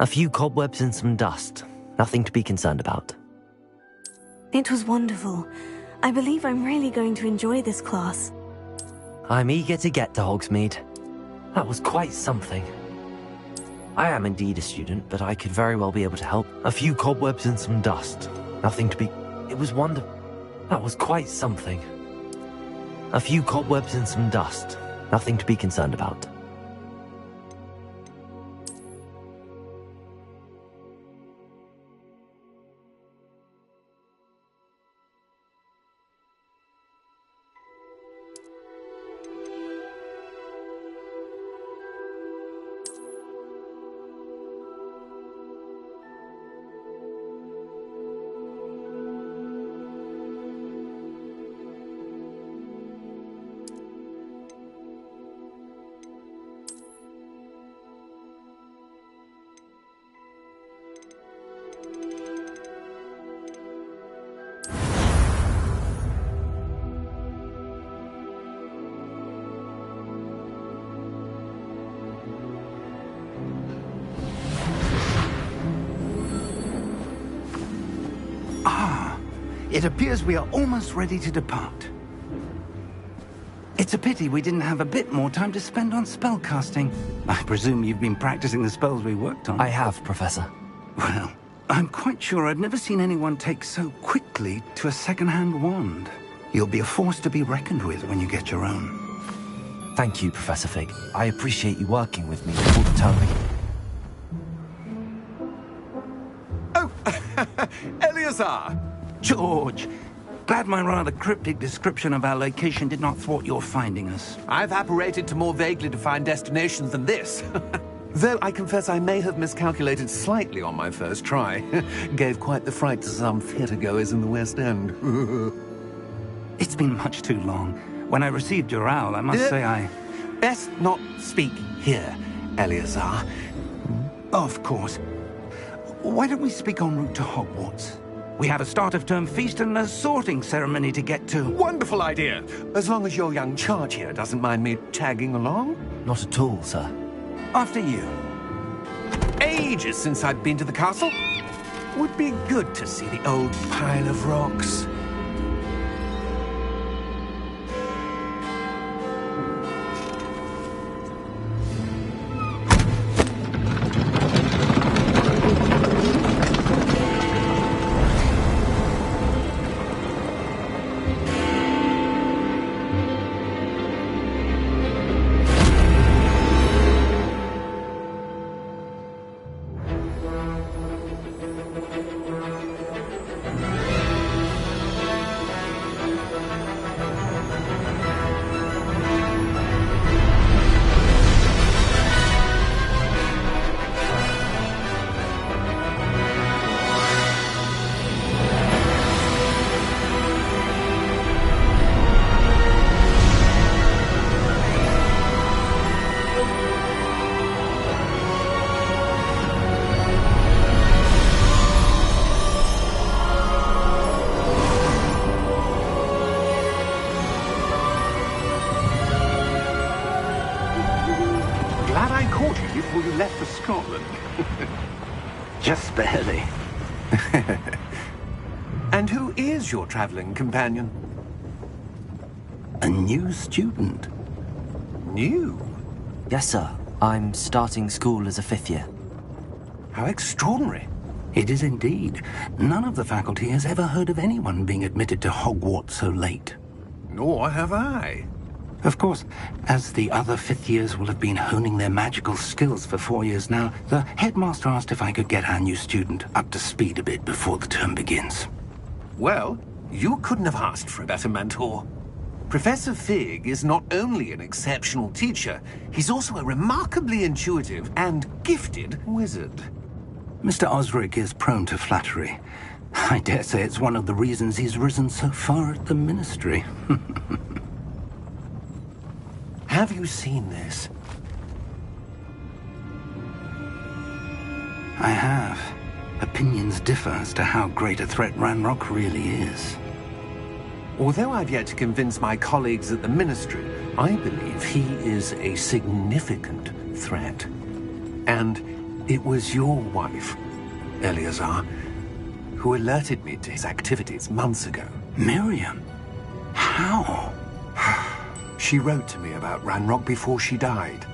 A few cobwebs and some dust. Nothing to be concerned about. It was wonderful. I believe I'm really going to enjoy this class. I'm eager to get to Hogsmeade. That was quite something. I am indeed a student, but I could very well be able to help. A few cobwebs and some dust. Nothing to be... It was wonderful. That was quite something. A few cobwebs and some dust. Nothing to be concerned about. It appears we are almost ready to depart. It's a pity we didn't have a bit more time to spend on spellcasting. I presume you've been practicing the spells we worked on. I have, Professor. Well, I'm quite sure I've never seen anyone take so quickly to a second-hand wand. You'll be a force to be reckoned with when you get your own. Thank you, Professor Fig. I appreciate you working with me before the term begins. Oh, Eleazar! George, glad my rather cryptic description of our location did not thwart your finding us. I've apparated to more vaguely defined destinations than this. Though I confess I may have miscalculated slightly on my first try. Gave quite the fright to some theatre-goers in the West End. It's been much too long. When I received your owl, I must say I... Best not speak here, Eleazar. Of course. Why don't we speak en route to Hogwarts? We have a start-of-term feast and a sorting ceremony to get to. Wonderful idea! As long as your young charge here doesn't mind me tagging along. Not at all, sir. After you. Ages since I'd been to the castle. Would be good to see the old pile of rocks. Before you left for Scotland. Just barely. And who is your traveling companion? A new student. New? Yes, sir. I'm starting school as a 5th year. How extraordinary. It is indeed. None of the faculty has ever heard of anyone being admitted to Hogwarts so late. Nor have I. Of course, as the other 5th years will have been honing their magical skills for 4 years now, the headmaster asked if I could get our new student up to speed a bit before the term begins. Well, you couldn't have asked for a better mentor. Professor Fig is not only an exceptional teacher, he's also a remarkably intuitive and gifted wizard. Mr. Osric is prone to flattery. I dare say it's one of the reasons he's risen so far at the Ministry. Have you seen this? I have. Opinions differ as to how great a threat Ranrock really is. Although I've yet to convince my colleagues at the Ministry, I believe he is a significant threat. And It was your wife, Eleazar, who alerted me to his activities months ago. Miriam? How? She wrote to me about Ranrock before she died,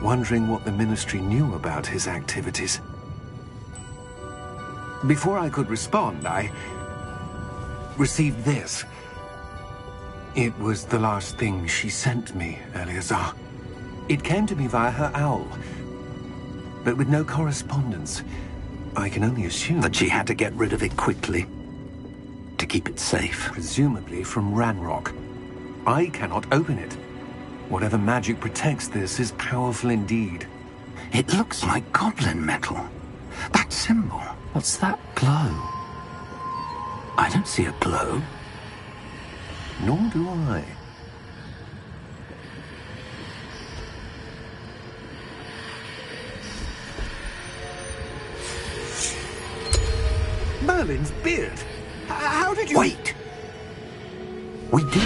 wondering what the Ministry knew about his activities. Before I could respond, I received this. It was the last thing she sent me, Eleazar. It came to me via her owl, but with no correspondence. I can only assume That she had to get rid of it quickly, to keep it safe. presumably from Ranrock. I cannot open it. Whatever magic protects this is powerful indeed. It looks like goblin metal. That symbol. What's that glow? I don't see a glow. Nor do I. Merlin's beard. How did you... Wait! We didn't...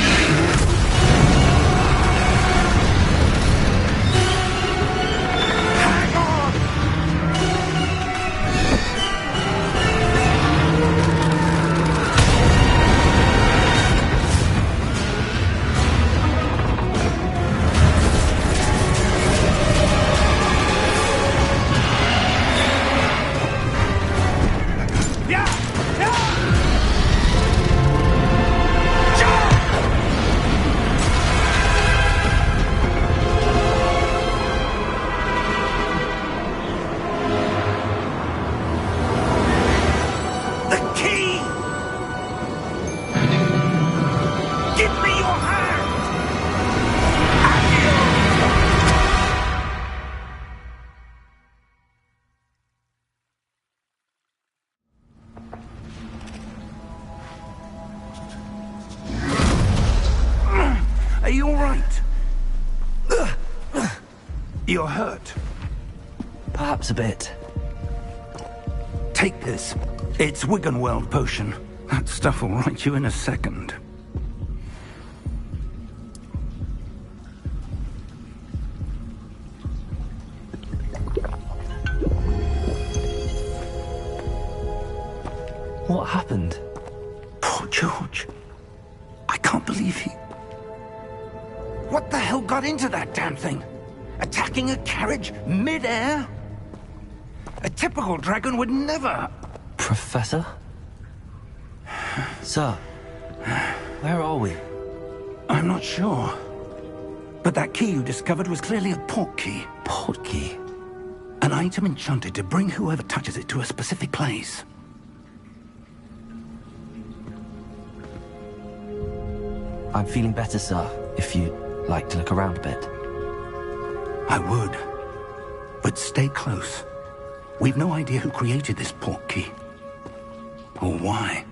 Hang on! Yeah! Yeah! The key! Give me your hand! Are you all right? You're hurt. Perhaps a bit. Take this. It's Wiggenweld potion. That stuff will right you in a second. What happened? Poor George. I can't believe he... What the hell got into that damn thing? Attacking a carriage mid-air? A typical dragon would never... Professor? Sir, where are we? I'm not sure. But that key you discovered was clearly a port key. Port key? An item enchanted to bring whoever touches it to a specific place. I'm feeling better, sir, if you'd like to look around a bit. I would. But stay close. We've no idea who created this port key. Or why.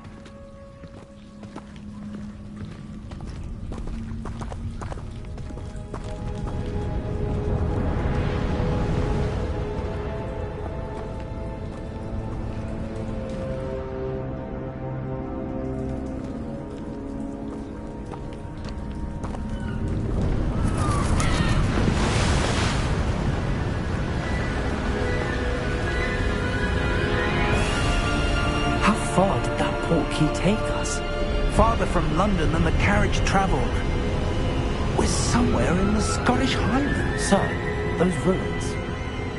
How far did that port key take us? Farther from London than the carriage traveled. We're somewhere in the Scottish Highlands. Sir, those ruins.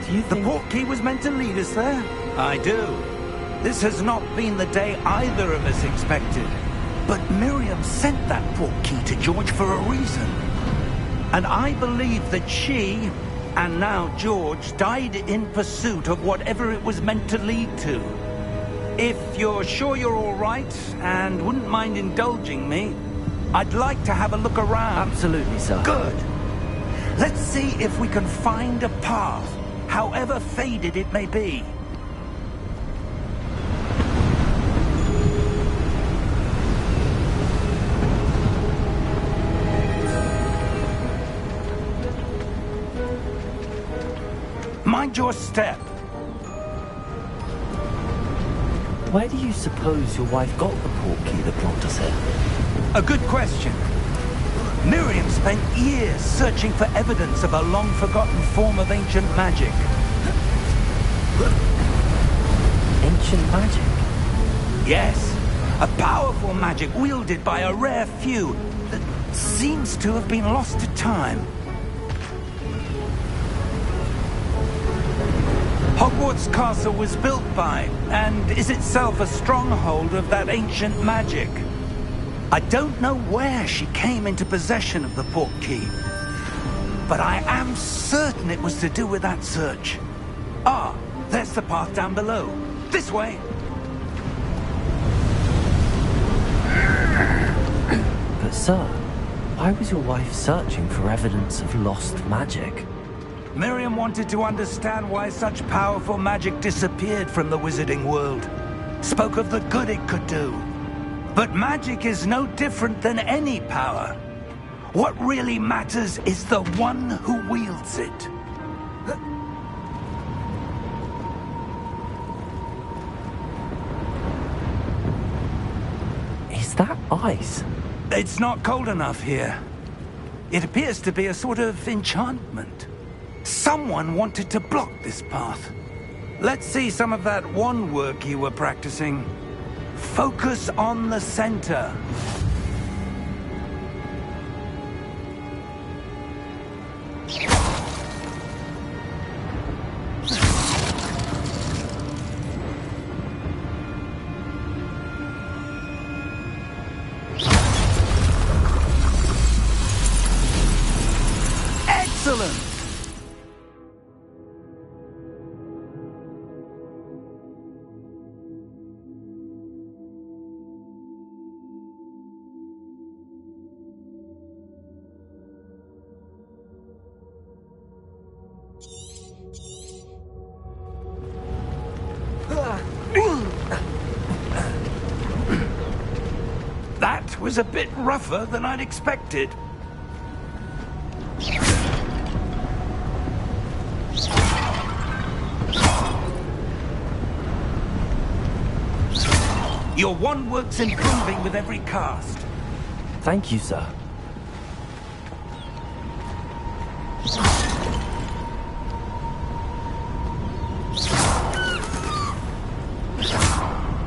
Do you The think... port key was meant to lead us there? I do. This has not been the day either of us expected. But Miriam sent that port key to George for a reason. And I believe that she, and now George, died in pursuit of whatever it was meant to lead to. If you're sure you're all right, and wouldn't mind indulging me, I'd like to have a look around. Absolutely, sir. Good. Let's see if we can find a path, however faded it may be. Mind your step. Where do you suppose your wife got the port key that brought us here? A good question. Miriam spent years searching for evidence of a long-forgotten form of ancient magic. Ancient magic? Yes, a powerful magic wielded by a rare few that seems to have been lost to time. Hogwarts Castle was built by, and is itself a stronghold of that ancient magic. I don't know where she came into possession of the portkey, but I am certain it was to do with that search. Ah, there's the path down below. This way! But sir, why was your wife searching for evidence of lost magic? Miriam wanted to understand why such powerful magic disappeared from the wizarding world. Spoke of the good it could do. But magic is no different than any power. What really matters is the one who wields it. Is that ice? It's not cold enough here. It appears to be a sort of enchantment. Someone wanted to block this path. Let's see some of that wand work you were practicing. Focus on the center. Excellent! That was a bit rougher than I'd expected. Your wand work's improving with every cast. Thank you, sir.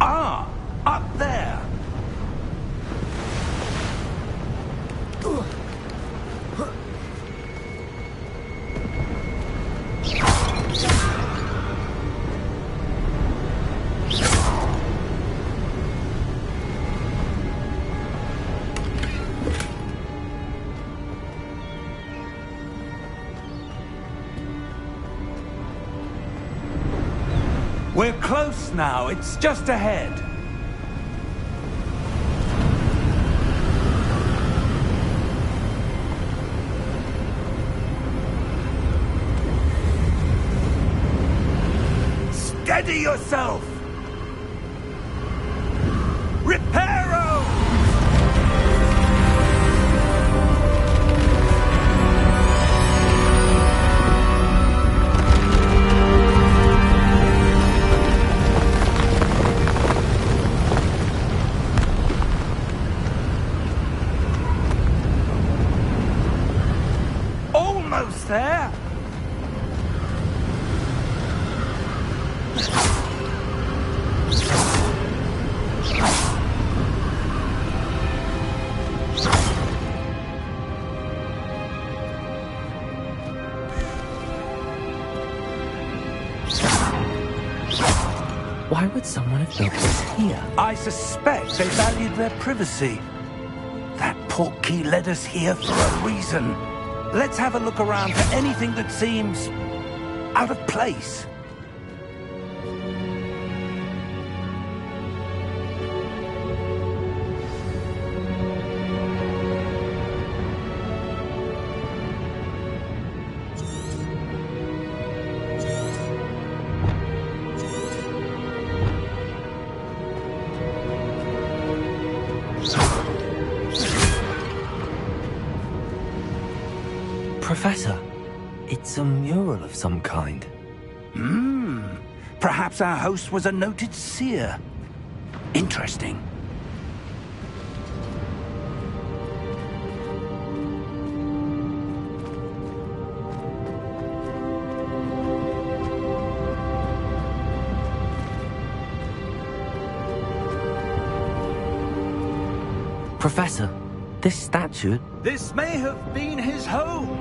Ah, up there. We're close now. It's just ahead. Steady yourself! Reparo! Almost there! Why would someone have built this here? I suspect they valued their privacy. That portkey led us here for a reason. Let's have a look around for anything that seems out of place. Professor, it's a mural of some kind. Perhaps our host was a noted seer. Interesting. Professor, this statue... This may have been his home.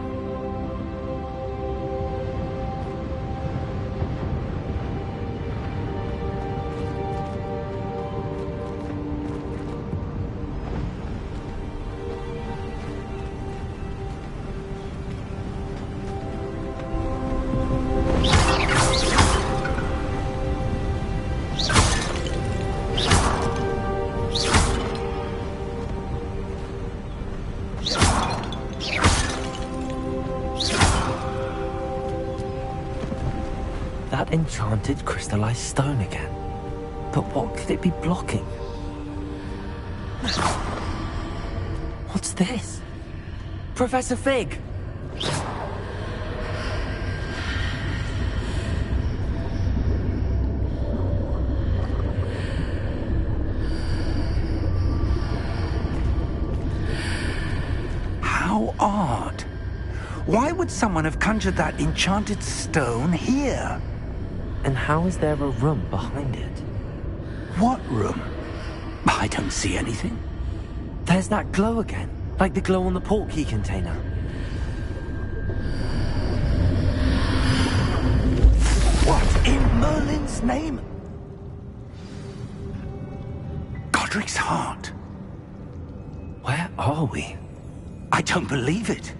That enchanted crystallized stone again. But what could it be blocking? What's this? Professor Fig! How odd. Why would someone have conjured that enchanted stone here? And how is there a room behind it? What room? I don't see anything. There's that glow again, like the glow on the portkey container. What in Merlin's name? Godric's heart. Where are we? I don't believe it.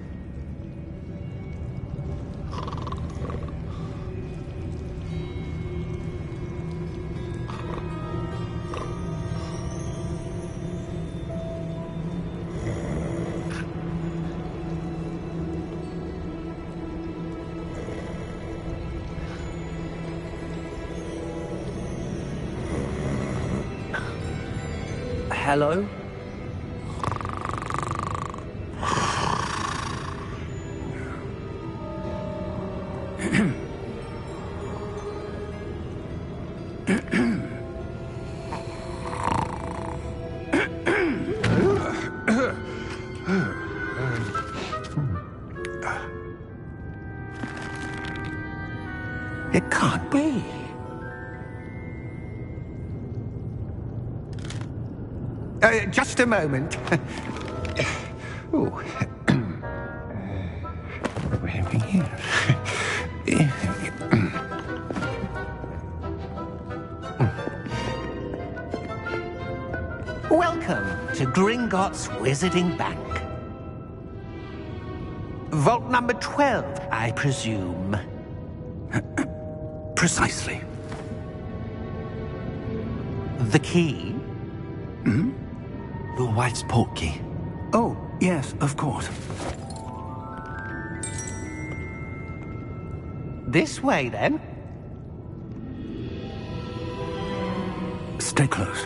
Hello? It can't be. Just a moment. Oh. Where are we here? Welcome to Gringotts Wizarding Bank. Vault number 12, I presume. Precisely. The key? Your wife's portkey. Oh, yes, of course. This way, then. Stay close.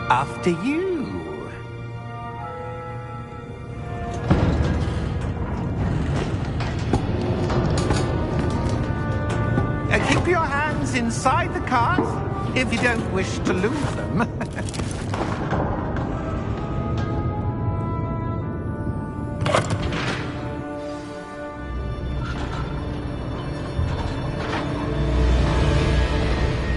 After you. Keep your hands inside the cart if you don't wish to lose them.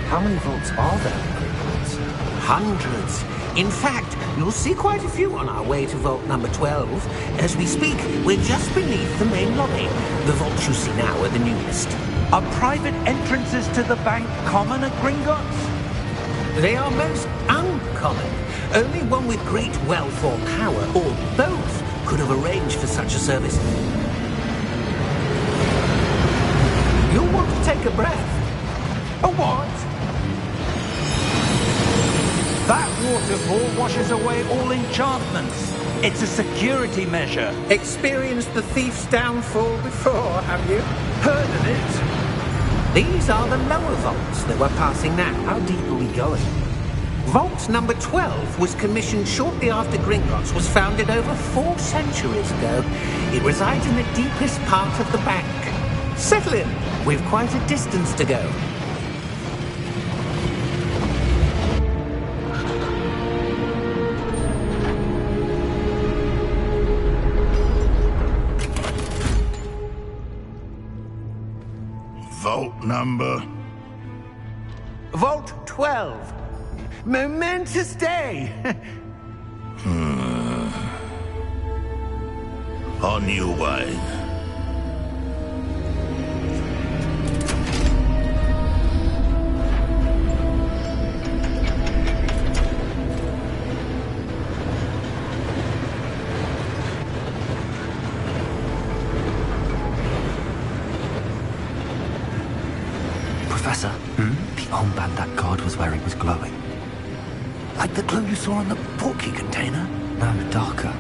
How many vaults are there in Gringotts? Hundreds. In fact, you'll see quite a few on our way to vault number 12. As we speak, we're just beneath the main lobby. The vaults you see now are the newest. Are private entrances to the bank common at Gringotts? They are most uncommon. Only one with great wealth or power, or both, could have arranged for such a service. You'll want to take a breath. A what? That waterfall washes away all enchantments. It's a security measure. Experienced the thief's downfall before, have you? Heard of it? These are the lower vaults that we're passing now. How deep are we going? Vault number 12 was commissioned shortly after Gringotts was founded over 4 centuries ago. It resides in the deepest part of the bank. Settle in. We've quite a distance to go. number? Vault 12. Momentous day. On your way. Professor, the armband that guard was wearing was glowing. Like the glow you saw on the portkey container? No, darker.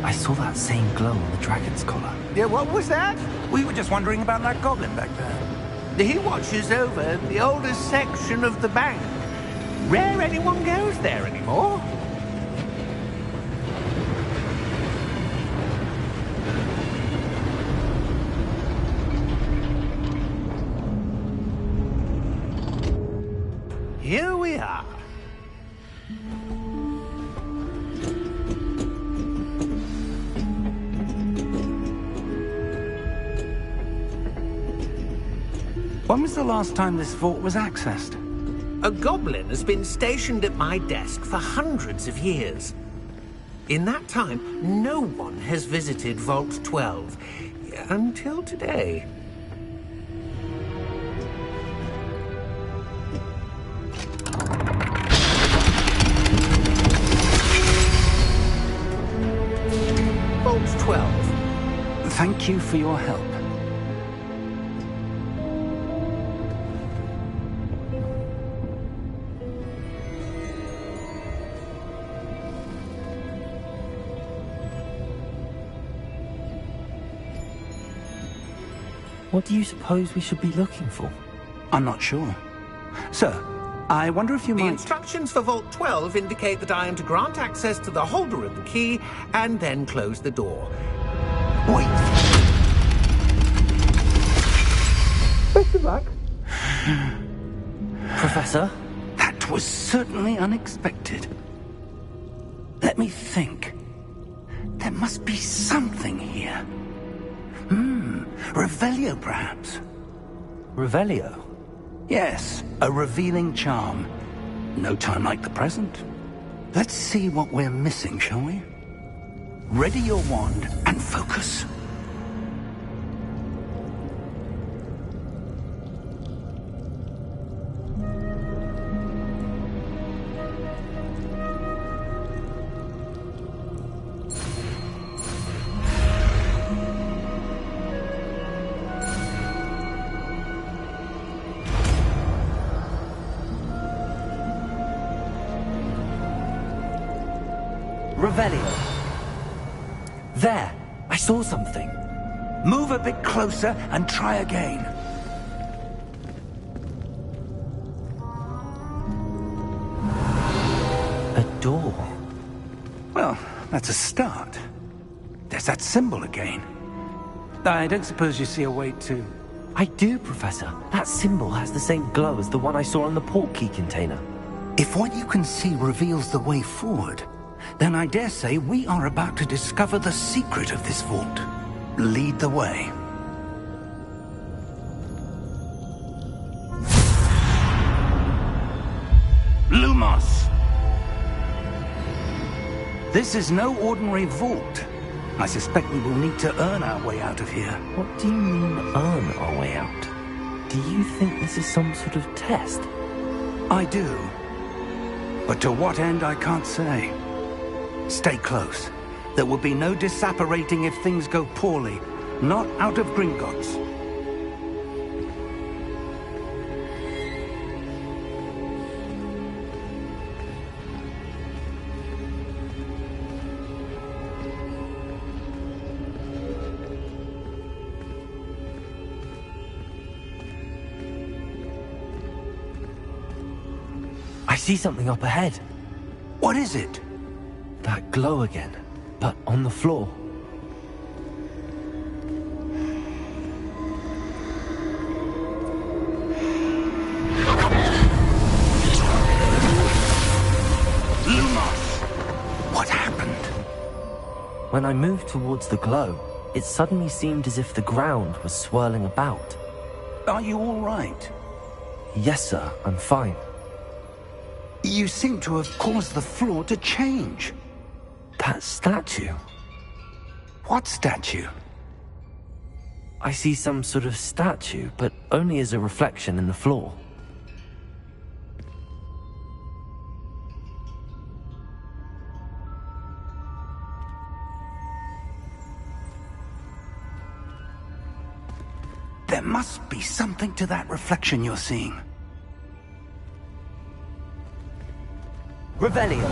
I saw that same glow on the dragon's collar. Yeah, what was that? We were just wondering about that goblin back there. He watches over the oldest section of the bank. Rare anyone goes there anymore. Here we are. When was the last time this vault was accessed? A goblin has been stationed at my desk for hundreds of years. In that time, no one has visited Vault 12 until today. Vault 12. Thank you for your help. What do you suppose we should be looking for? I'm not sure. Sir, I wonder if you The might... instructions for Vault 12 indicate that I am to grant access to the holder of the key and then close the door. Wait! Best of luck. Professor? That was certainly unexpected. Let me think. There must be something here. Revelio, perhaps? Revelio? Yes, a revealing charm. No time like the present. Let's see what we're missing, shall we? Ready your wand and focus. Revelio. There! I saw something. Move a bit closer and try again. A door. Well, that's a start. There's that symbol again. I don't suppose you see a way to... I do, Professor. That symbol has the same glow as the one I saw on the portkey container. If what you can see reveals the way forward, then I dare say we are about to discover the secret of this vault. Lead the way. Lumos! This is no ordinary vault. I suspect we will need to earn our way out of here. What do you mean, earn our way out? Do you think this is some sort of test? I do. But to what end, I can't say. Stay close. There will be no disapparating if things go poorly. Not out of Gringotts. I see something up ahead. What is it? That glow again, but on the floor. Lumos! What happened? When I moved towards the glow, it suddenly seemed as if the ground was swirling about. Are you all right? Yes, sir, I'm fine. You seem to have caused the floor to change. That statue. What statue? I see some sort of statue, but only as a reflection in the floor. There must be something to that reflection you're seeing. Revelio!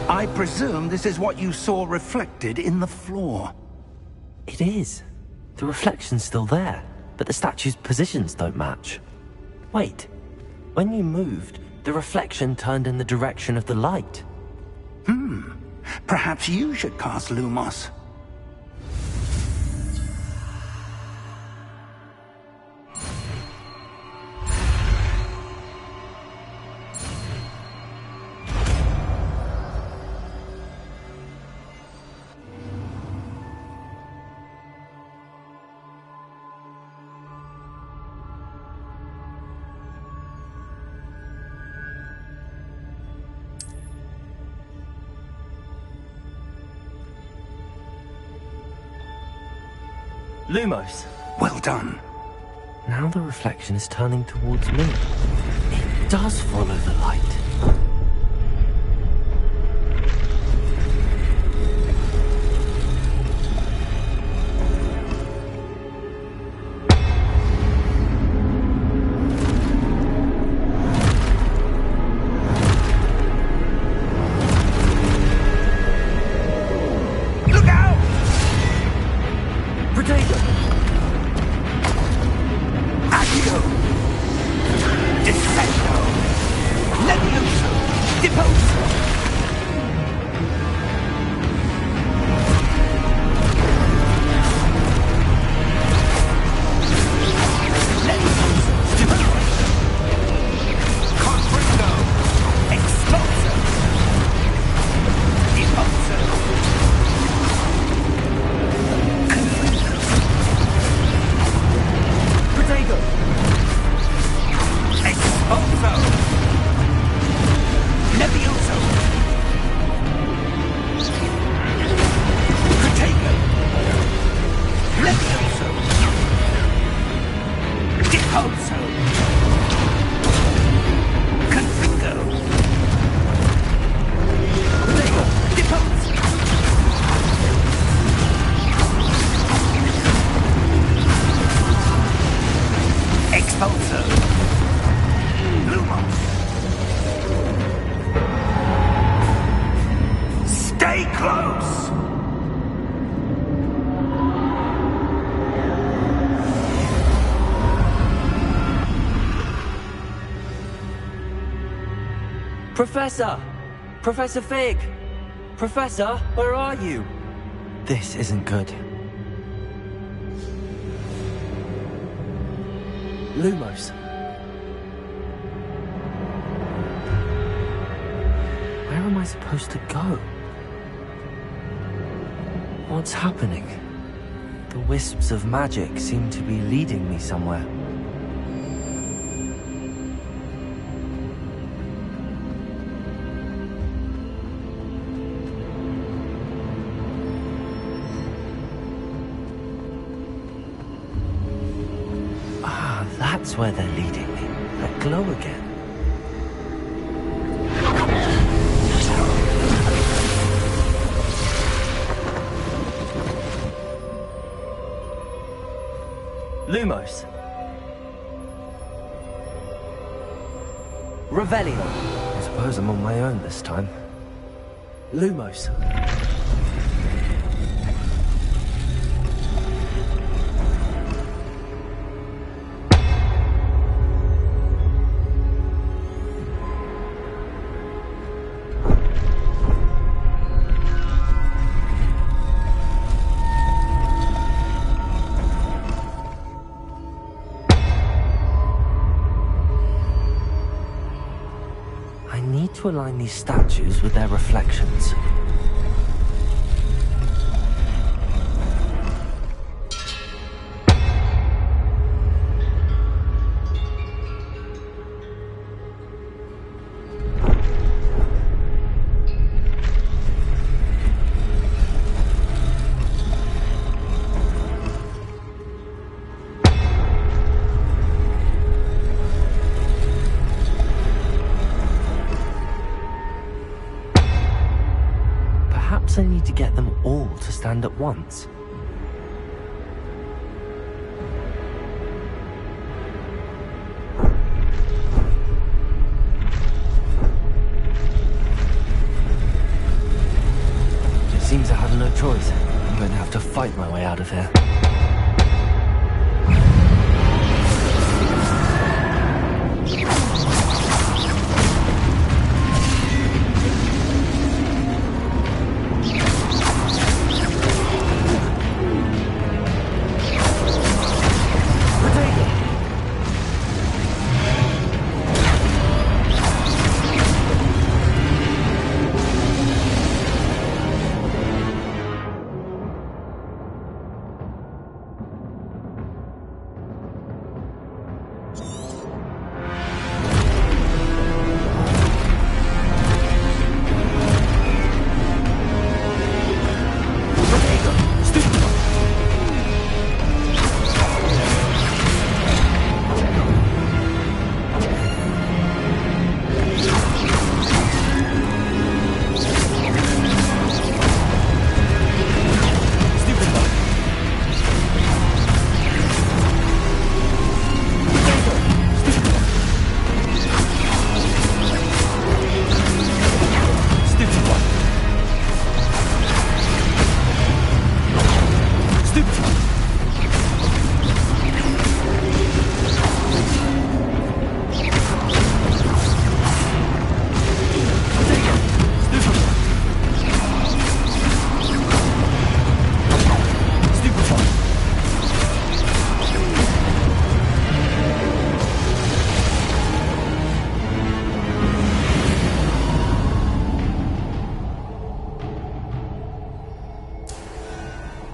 I presume this is what you saw reflected in the floor. It is. The reflection's still there, but the statue's positions don't match. Wait. When you moved, the reflection turned in the direction of the light. Perhaps you should cast Lumos. Lumos! Well done. Now the reflection is turning towards me. It does follow the light. Professor! Professor Fig! Professor, where are you? This isn't good. Lumos. Where am I supposed to go? What's happening? The wisps of magic seem to be leading me somewhere. That's where they're leading me. That glow again. Lumos. Revelio. I suppose I'm on my own this time. Lumos. To align these statues with their reflections. Perhaps I need to get them all to stand at once. It seems I have no choice. I'm going to have to fight my way out of here.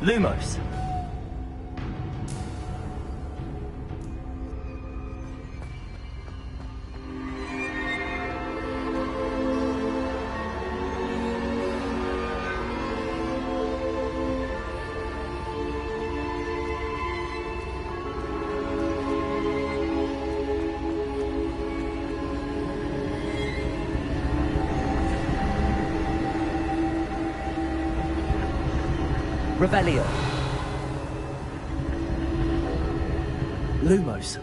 Lumos. Revelio. Lumos.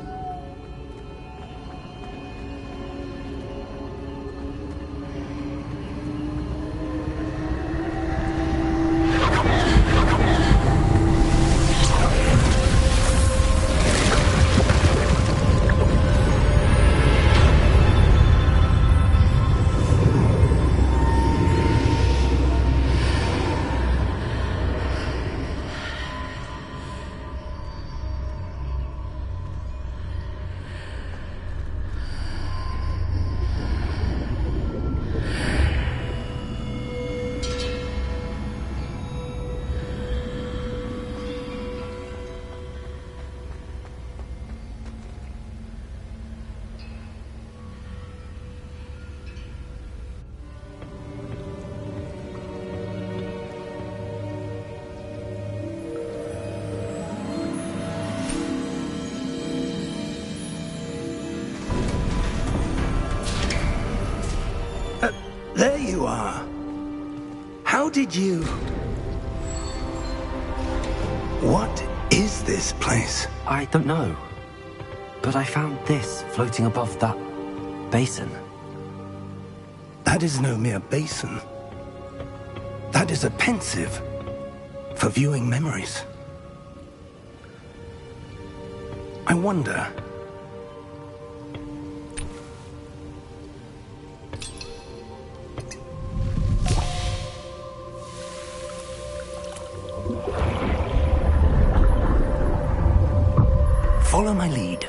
There you are. How did you... What is this place? I don't know. But I found this floating above that basin. That is no mere basin. That is a pensive for viewing memories. I wonder... Follow my lead.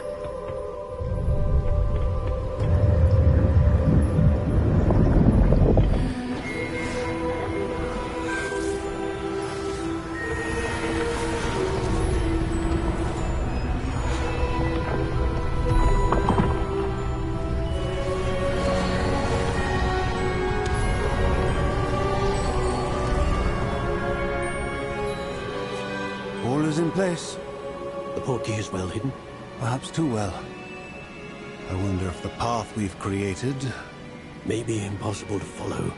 All is in place. The portkey is well hidden. Perhaps too well. I wonder if the path we've created... May be impossible to follow.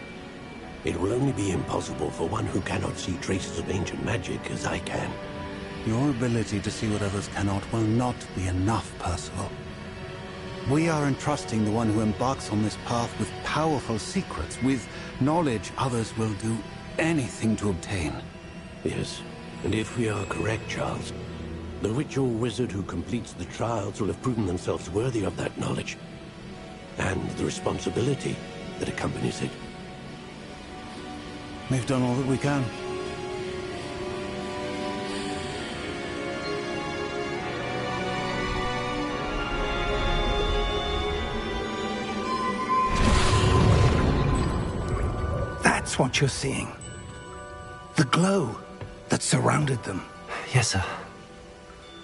It will only be impossible for one who cannot see traces of ancient magic as I can. Your ability to see what others cannot will not be enough, Percival. We are entrusting the one who embarks on this path with powerful secrets, with knowledge others will do anything to obtain. Yes, and if we are correct, Charles, the witch or wizard who completes the trials will have proven themselves worthy of that knowledge, and the responsibility that accompanies it. We've done all that we can. That's what you're seeing. The glow that surrounded them. Yes, sir.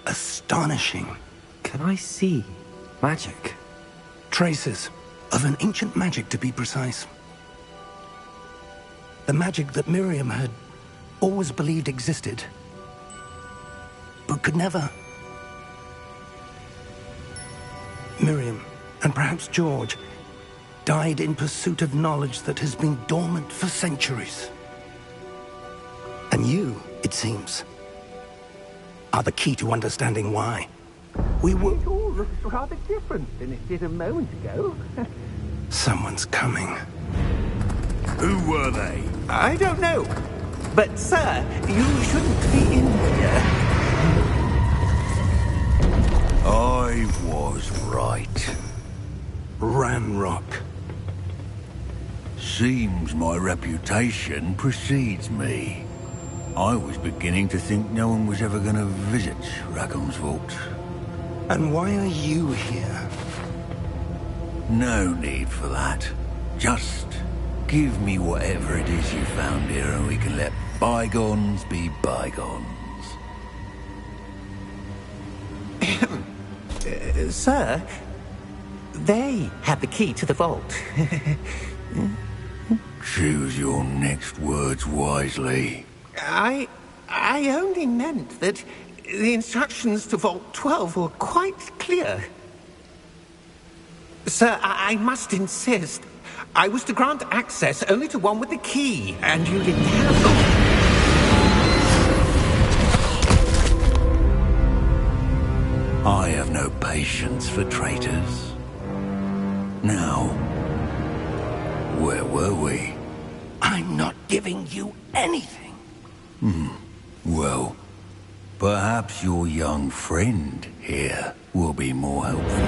Astonishing. Can I see magic? Traces of an ancient magic, to be precise. The magic that Miriam had always believed existed, but could never. Miriam, and perhaps George, died in pursuit of knowledge that has been dormant for centuries. And you, it seems, are the key to understanding why. We were... It all looks rather different than it did a moment ago. Someone's coming. Who were they? I don't know. But, sir, you shouldn't be in here. I was right. Ranrock. Seems my reputation precedes me. I was beginning to think no one was ever going to visit Rackham's vault. And why are you here? No need for that. Just give me whatever it is you found here and we can let bygones be bygones. Sir, they have the key to the vault. Choose your next words wisely. I only meant that the instructions to Vault 12 were quite clear. Sir, I must insist. I was to grant access only to one with the key, and you didn't have them. I have no patience for traitors. Now, where were we? I'm not giving you anything. Well, perhaps your young friend here will be more helpful.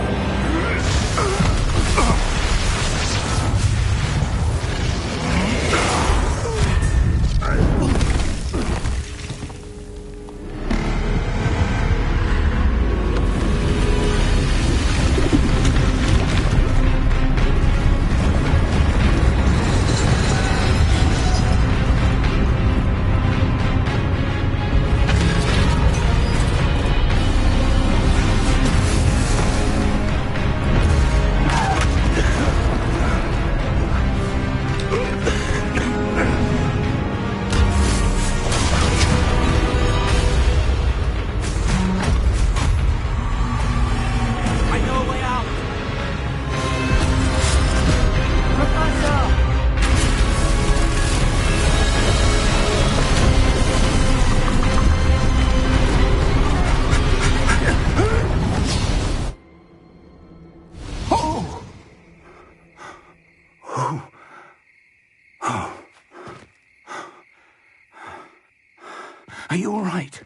Are you all right?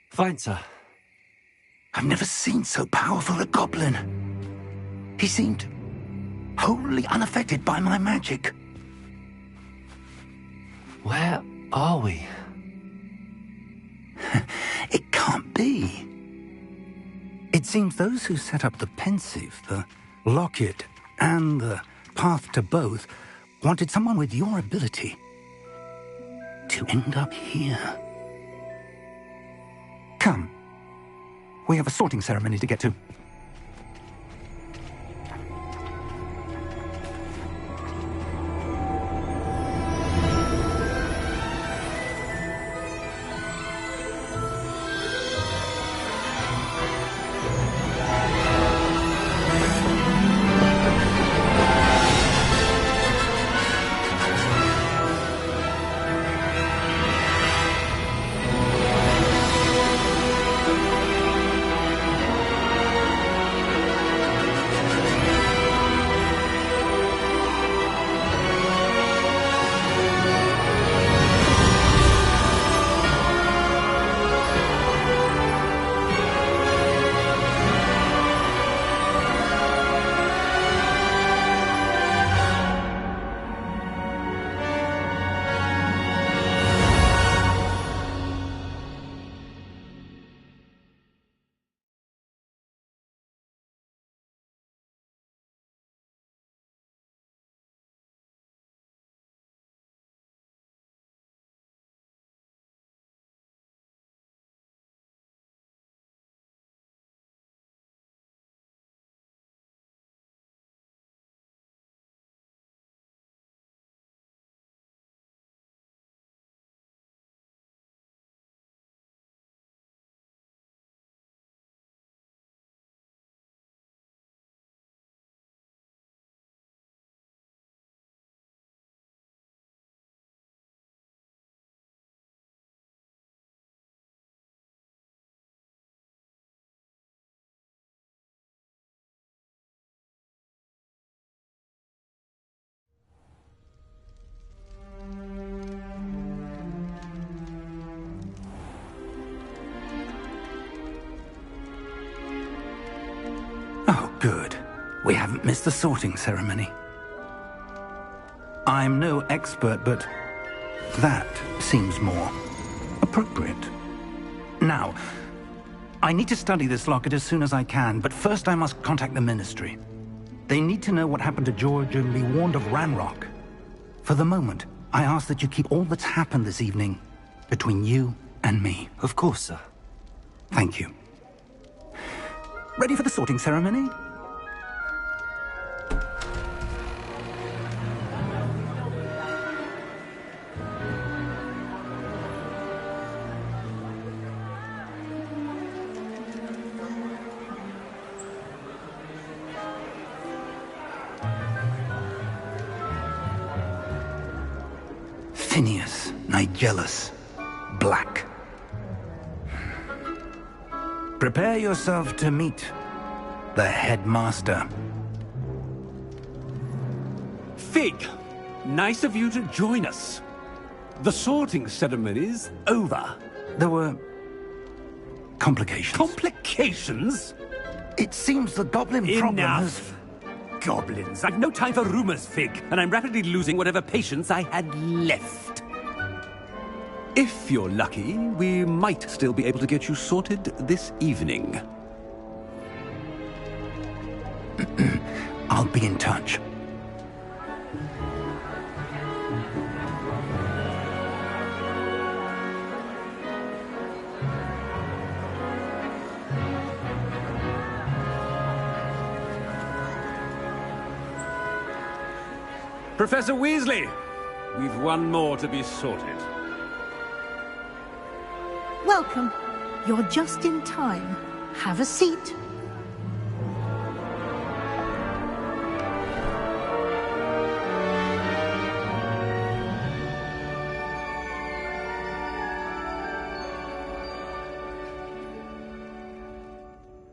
Fine, sir. I've never seen so powerful a goblin. He seemed wholly unaffected by my magic. Where are we? It can't be. It seems those who set up the pensive, the locket, and the path to both wanted someone with your ability to end up here. Come. We have a sorting ceremony to get to. We haven't missed the sorting ceremony. I'm no expert, but that seems more appropriate. Now, I need to study this locket as soon as I can, but first I must contact the Ministry. They need to know what happened to George and be warned of Ranrock. For the moment, I ask that you keep all that's happened this evening between you and me. Of course, sir. Thank you. Ready for the sorting ceremony? Phineas, Nigellus, Black. Prepare yourself to meet the headmaster. Fig, nice of you to join us. The sorting ceremony's over. There were complications. Complications? It seems the goblin problem has... Enough! Goblins. I've no time for rumors, Fig, and I'm rapidly losing whatever patience I had left. If you're lucky, we might still be able to get you sorted this evening. I'll be in touch. Professor Weasley, we've one more to be sorted. Welcome. You're just in time. Have a seat.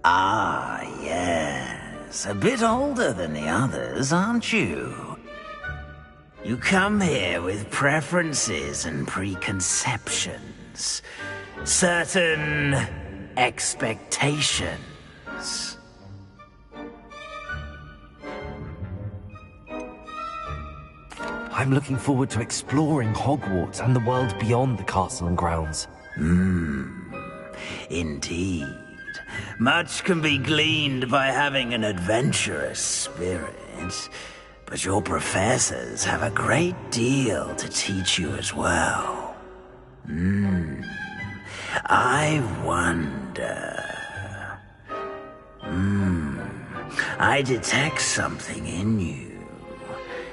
Ah, yes. A bit older than the others, aren't you? You come here with preferences and preconceptions. Certain expectations. I'm looking forward to exploring Hogwarts and the world beyond the castle and grounds. Indeed. Much can be gleaned by having an adventurous spirit. But your professors have a great deal to teach you as well. I wonder... I detect something in you.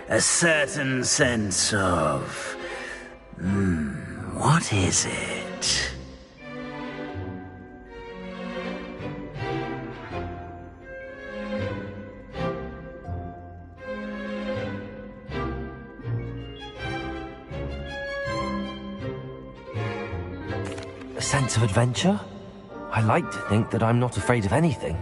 A certain sense of... what is it? A sense of adventure? I like to think that I'm not afraid of anything.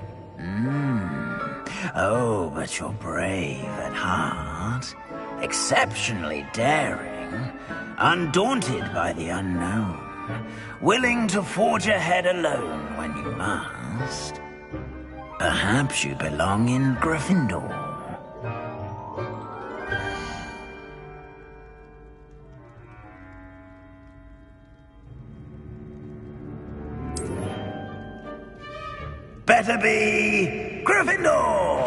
Oh, but you're brave at heart. Exceptionally daring. Undaunted by the unknown. Willing to forge ahead alone when you must. Perhaps you belong in Gryffindor. Better be Gryffindor!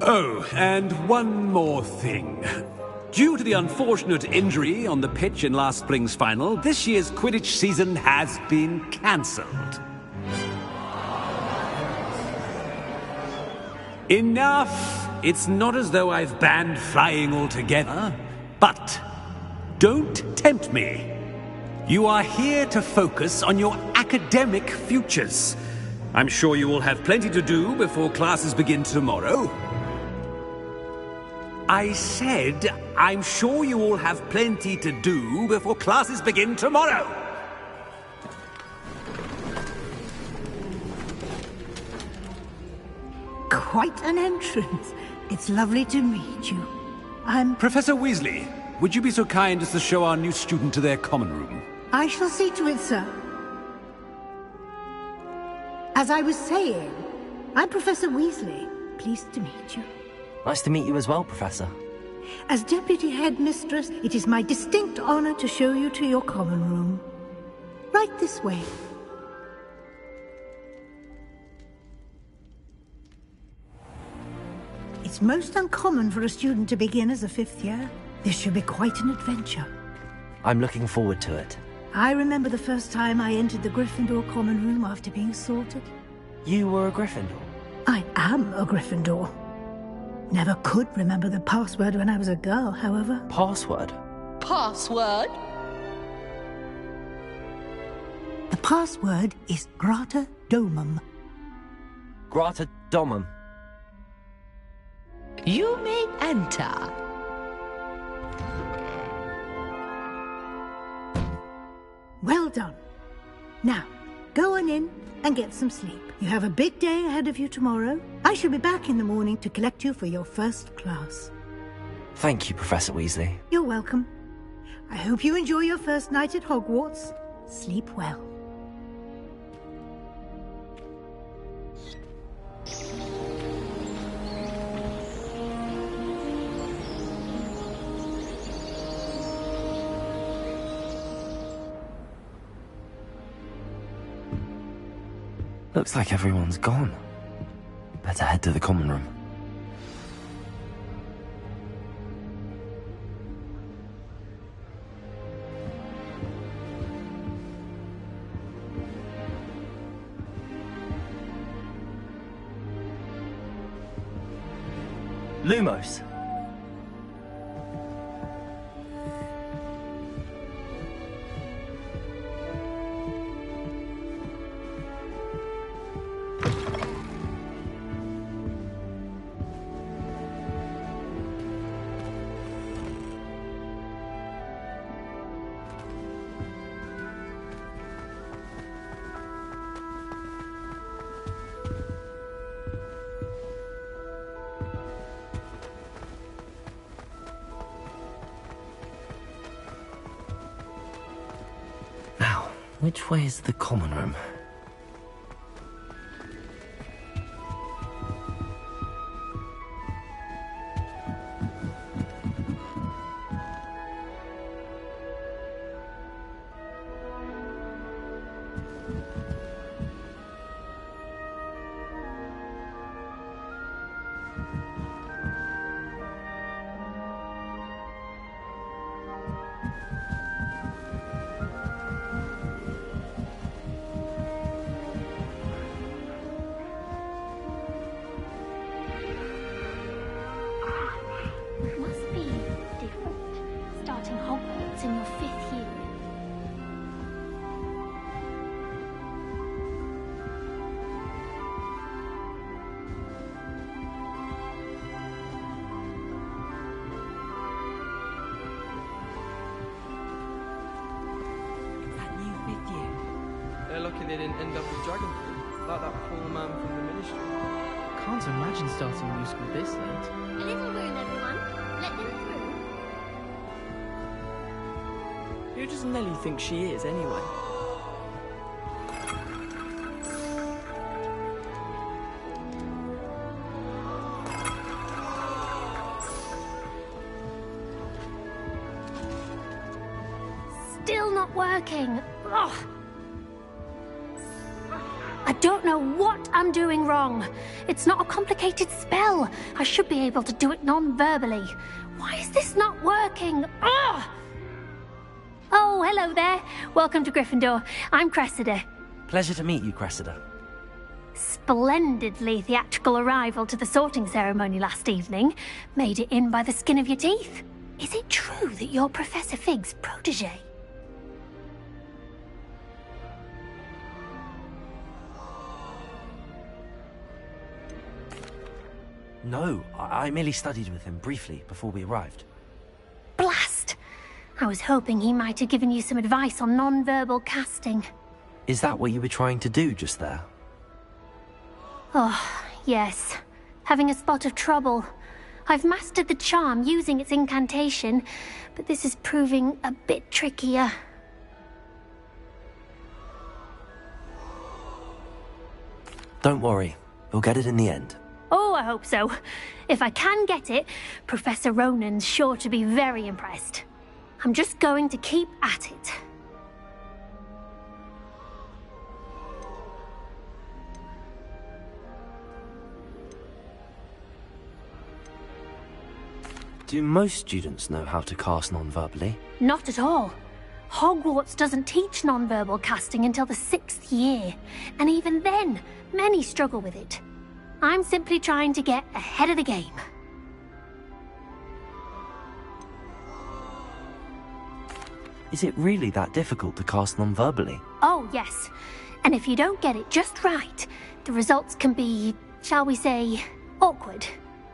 Oh, and one more thing. Due to the unfortunate injury on the pitch in last spring's final, this year's Quidditch season has been cancelled. Enough! It's not as though I've banned flying altogether, but don't tempt me. You are here to focus on your academic futures. I'm sure you will have plenty to do before classes begin tomorrow. I said, I'm sure you all have plenty to do before classes begin tomorrow. Quite an entrance. It's lovely to meet you. Professor Weasley, would you be so kind as to show our new student to their common room? I shall see to it, sir. As I was saying, I'm Professor Weasley. Pleased to meet you. Nice to meet you as well, Professor. As Deputy Headmistress, it is my distinct honor to show you to your common room. Right this way. It's most uncommon for a student to begin as a fifth year. This should be quite an adventure. I'm looking forward to it. I remember the first time I entered the Gryffindor common room after being sorted. You were a Gryffindor? I am a Gryffindor. Never could remember the password when I was a girl, however. Password? Password? The password is Grata Domum. Grata Domum. You may enter. Well done. Now, go on in and get some sleep. You have a big day ahead of you tomorrow. I shall be back in the morning to collect you for your first class. Thank you, Professor Weasley. You're welcome. I hope you enjoy your first night at Hogwarts. Sleep well. Looks like everyone's gone. Better head to the common room. Lumos. Which way is the common room? Must be different, starting Hogwarts in your 5th year. That new 5th year. They're lucky they didn't end up with dragon fruit, like that poor man from the ministry. Can't imagine starting new school this late. A little room, everyone. Let them through. Who does Nellie think she is, anyway? Still not working. Ugh. I don't know what I'm doing wrong. It's not a complicated spell. I should be able to do it non-verbally. Why is this not working? Ugh! Oh, hello there. Welcome to Gryffindor. I'm Cressida. Pleasure to meet you, Cressida. Splendidly theatrical arrival to the sorting ceremony last evening. Made it in by the skin of your teeth. Is it true that you're Professor Fig's protege? No, I merely studied with him briefly before we arrived. Blast! I was hoping he might have given you some advice on non-verbal casting. Is that what you were trying to do just there? Oh, yes. having a spot of trouble. I've mastered the charm using its incantation, but this is proving a bit trickier. Don't worry, we'll get it in the end. Oh, I hope so. If I can get it, Professor Ronan's sure to be very impressed. I'm just going to keep at it. Do most students know how to cast non-verbally? Not at all. Hogwarts doesn't teach non-verbal casting until the 6th year, and even then, many struggle with it. I'm simply trying to get ahead of the game. Is it really that difficult to cast non-verbally? Oh, yes. And if you don't get it just right, the results can be, shall we say, awkward.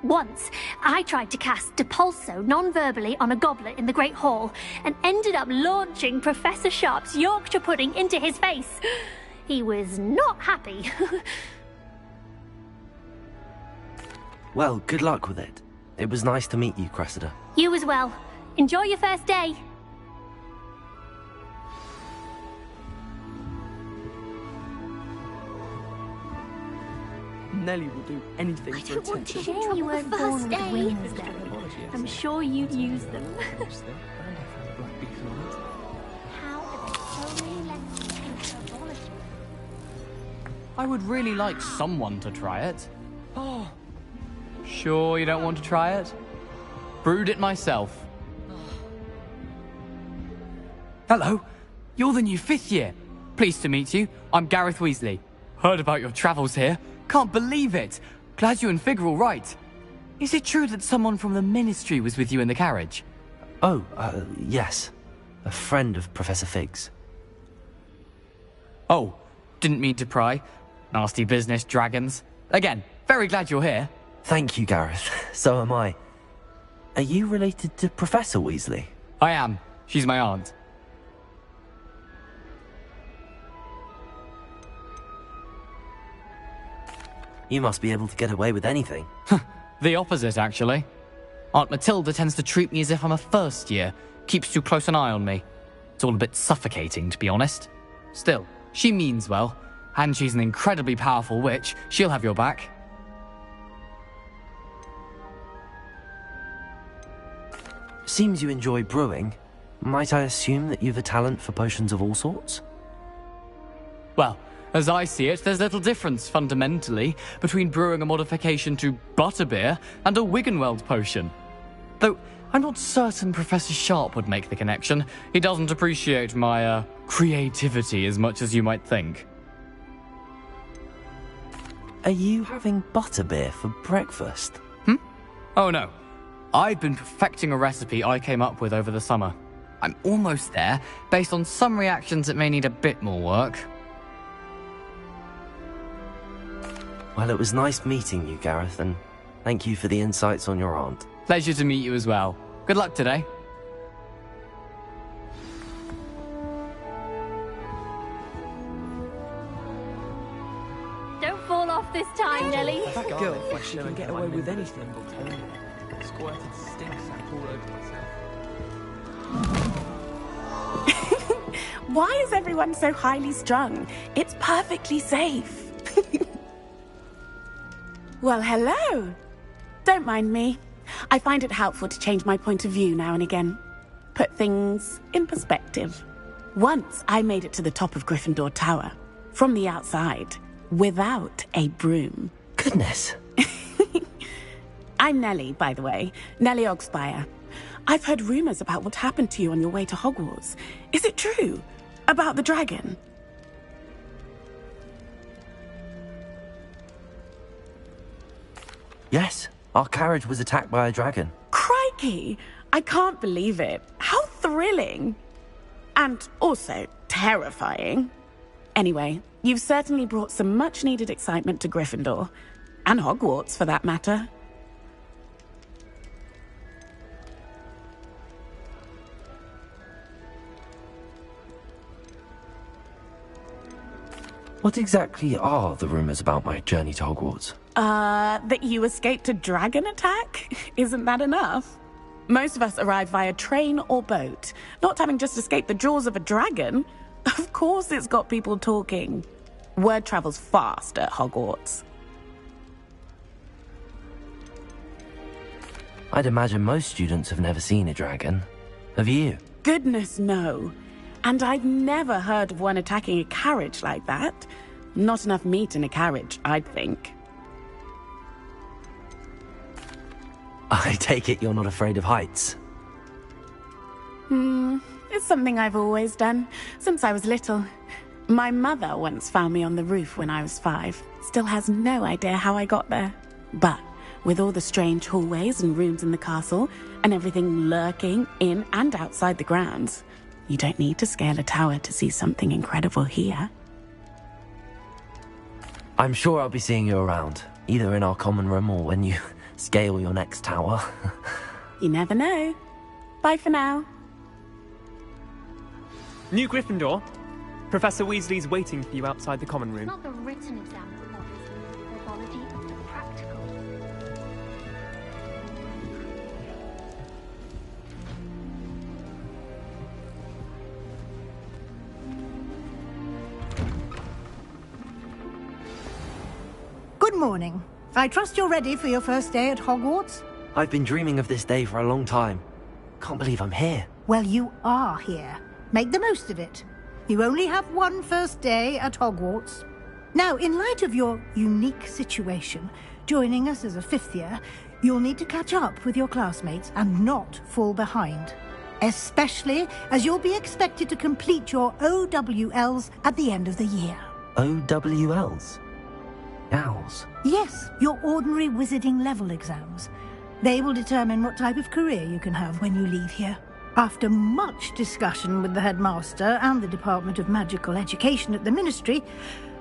Once, I tried to cast Depulso non-verbally on a goblet in the Great Hall and ended up launching Professor Sharp's Yorkshire pudding into his face. He was not happy. Well, good luck with it. It was nice to meet you, Cressida. You as well. Enjoy your first day. Nellie will do anything for attention. Shame you weren't born with wings, Nellie. I'm sure you'd use them. How are there so many lessons in herbology? I would really like someone to try it. Oh, sure you don't want to try it? Brewed it myself. Hello, you're the new 5th year. Pleased to meet you. I'm Gareth Weasley. Heard about your travels here. Can't believe it. Glad you and Fig are all right. Is it true that someone from the Ministry was with you in the carriage? Oh, yes. A friend of Professor Fig's. Oh, didn't mean to pry. Nasty business, dragons. Again, very glad you're here. Thank you, Gareth. So am I. Are you related to Professor Weasley? I am. She's my aunt. You must be able to get away with anything. The opposite, actually. Aunt Matilda tends to treat me as if I'm a first year. Keeps too close an eye on me. It's all a bit suffocating, to be honest. Still, she means well. And she's an incredibly powerful witch. She'll have your back. Seems you enjoy brewing. Might I assume that you've a talent for potions of all sorts? Well, as I see it, there's little difference, fundamentally, between brewing a modification to butterbeer and a Wiggenweld potion. Though, I'm not certain Professor Sharp would make the connection. He doesn't appreciate my, creativity as much as you might think. Are you having butterbeer for breakfast? Oh no. I've been perfecting a recipe I came up with over the summer. I'm almost there, based on some reactions that may need a bit more work. Well, it was nice meeting you, Gareth, and thank you for the insights on your aunt. Pleasure to meet you as well. Good luck today. Don't fall off this time, Nellie. That girl thinks she can get away with anything. Squirted stink sack all over myself. Why is everyone so highly strung? It's perfectly safe. Well, hello. Don't mind me. I find it helpful to change my point of view now and again. Put things in perspective. Once I made it to the top of Gryffindor Tower, from the outside, without a broom. Goodness. I'm Nellie, by the way. Nellie Ogspire. I've heard rumors about what happened to you on your way to Hogwarts. Is it true? About the dragon? Yes, our carriage was attacked by a dragon. Crikey! I can't believe it. How thrilling! And also terrifying. Anyway, you've certainly brought some much-needed excitement to Gryffindor. And Hogwarts, for that matter. What exactly are the rumors about my journey to Hogwarts? That you escaped a dragon attack? Isn't that enough? Most of us arrive via train or boat, not having just escaped the jaws of a dragon. Of course it's got people talking. Word travels fast at Hogwarts. I'd imagine most students have never seen a dragon. Have you? Goodness, no. And I'd never heard of one attacking a carriage like that. Not enough meat in a carriage, I'd think. I take it you're not afraid of heights. It's something I've always done, since I was little. My mother once found me on the roof when I was 5. Still has no idea how I got there. But with all the strange hallways and rooms in the castle, and everything lurking in and outside the grounds, you don't need to scale a tower to see something incredible here. I'm sure I'll be seeing you around, either in our common room or when you scale your next tower. You never know. Bye for now. New Gryffindor. Professor Weasley's waiting for you outside the common room. Not the written exam, obviously. Mythology, the practical. Good morning. I trust you're ready for your first day at Hogwarts? I've been dreaming of this day for a long time. Can't believe I'm here. Well, you are here. Make the most of it. You only have one first day at Hogwarts. Now, in light of your unique situation, joining us as a 5th year, you'll need to catch up with your classmates and not fall behind. Especially as you'll be expected to complete your OWLs at the end of the year. OWLs? Owls? Yes, your ordinary wizarding level exams. They will determine what type of career you can have when you leave here. After much discussion with the headmaster and the Department of Magical Education at the Ministry,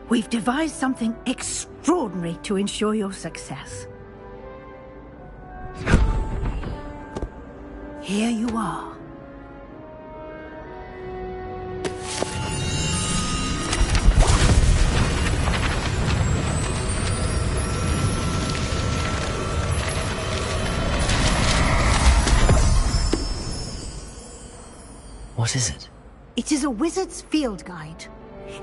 we've devised something extraordinary to ensure your success. Here you are. What is it? It is a wizard's field guide.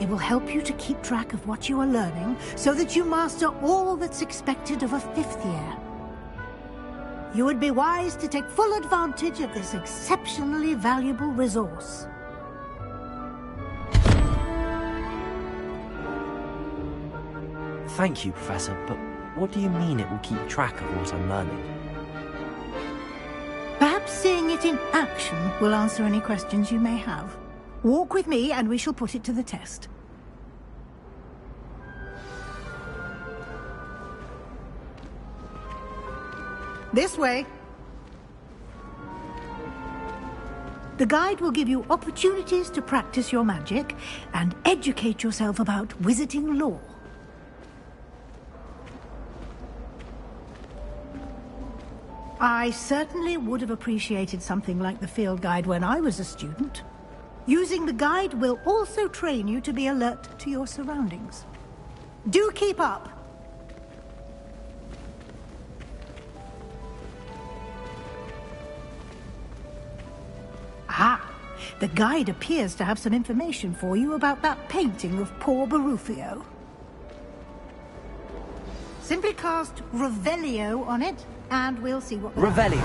It will help you to keep track of what you are learning so that you master all that's expected of a 5th year. You would be wise to take full advantage of this exceptionally valuable resource. Thank you, Professor, but what do you mean it will keep track of what I'm learning? Perhaps seeing it in action will answer any questions you may have. Walk with me and we shall put it to the test. This way. The guide will give you opportunities to practice your magic and educate yourself about wizarding lore. I certainly would have appreciated something like the field guide when I was a student. Using the guide will also train you to be alert to your surroundings. Do keep up! Ah, the guide appears to have some information for you about that painting of poor Barufio. Simply cast Revelio on it, and we'll see what... Revelio.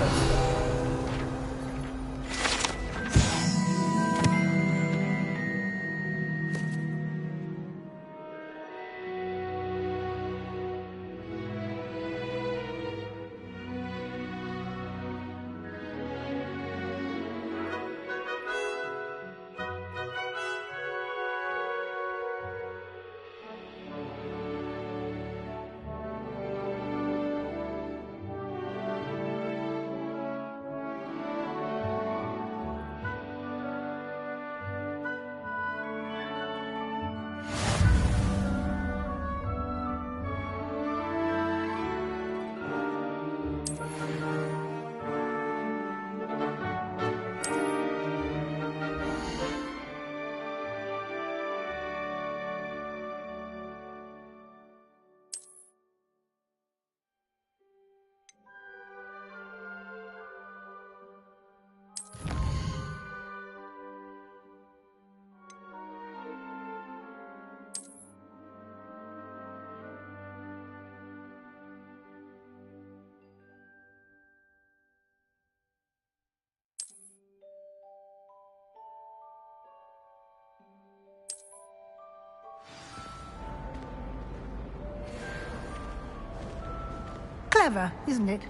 Clever, isn't it?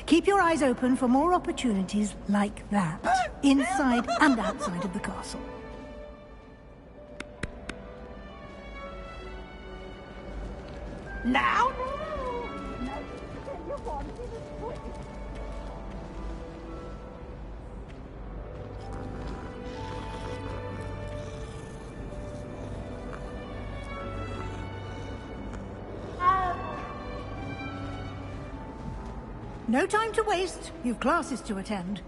Keep your eyes open for more opportunities like that, inside and outside of the castle. Now? No time to waste. You've classes to attend.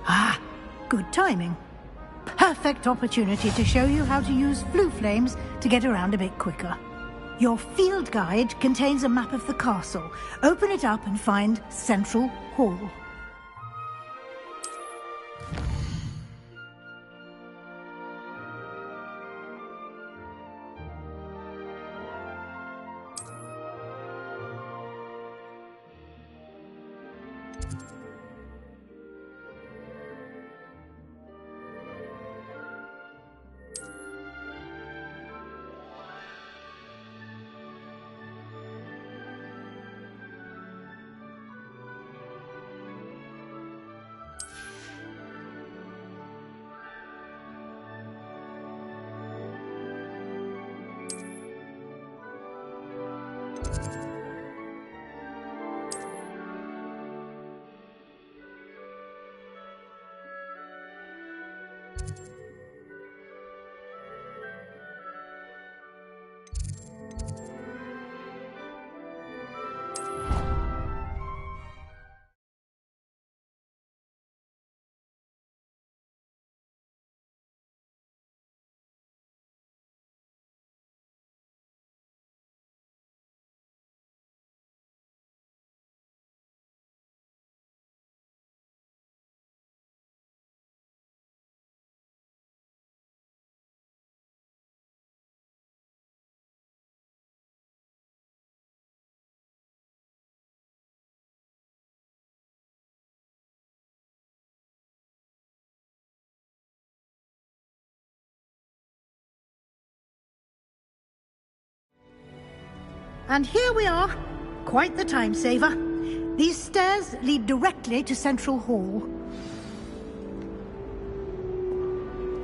Ah, good timing. Perfect opportunity to show you how to use flue flames to get around a bit quicker. Your field guide contains a map of the castle. Open it up and find Central Hall. And here we are. Quite the time saver. These stairs lead directly to Central Hall.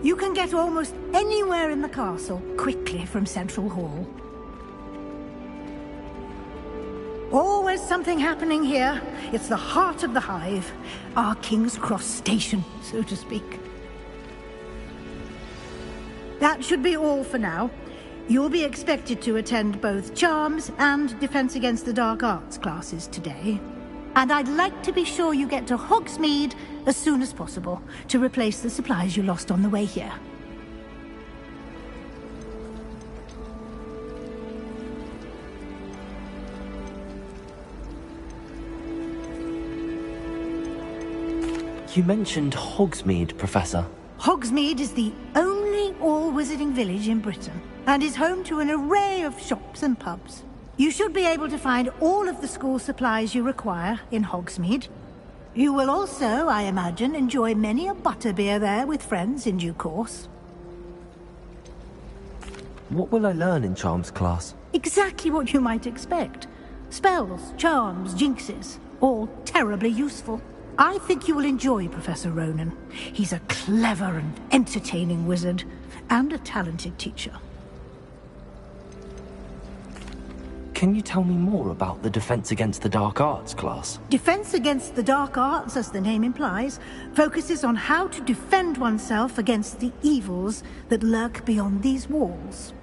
You can get almost anywhere in the castle quickly from Central Hall. Always something happening here. It's the heart of the hive. Our King's Cross station, so to speak. That should be all for now. You'll be expected to attend both Charms and Defense Against the Dark Arts classes today. And I'd like to be sure you get to Hogsmeade as soon as possible to replace the supplies you lost on the way here. You mentioned Hogsmeade, Professor. Hogsmeade is the only all-wizarding village in Britain and is home to an array of shops and pubs. You should be able to find all of the school supplies you require in Hogsmeade. You will also, I imagine, enjoy many a butterbeer there with friends in due course. What will I learn in Charms class? Exactly what you might expect. Spells, charms, jinxes, all terribly useful. I think you will enjoy Professor Ronan. He's a clever and entertaining wizard, and a talented teacher. Can you tell me more about the Defense Against the Dark Arts class? Defense Against the Dark Arts, as the name implies, focuses on how to defend oneself against the evils that lurk beyond these walls.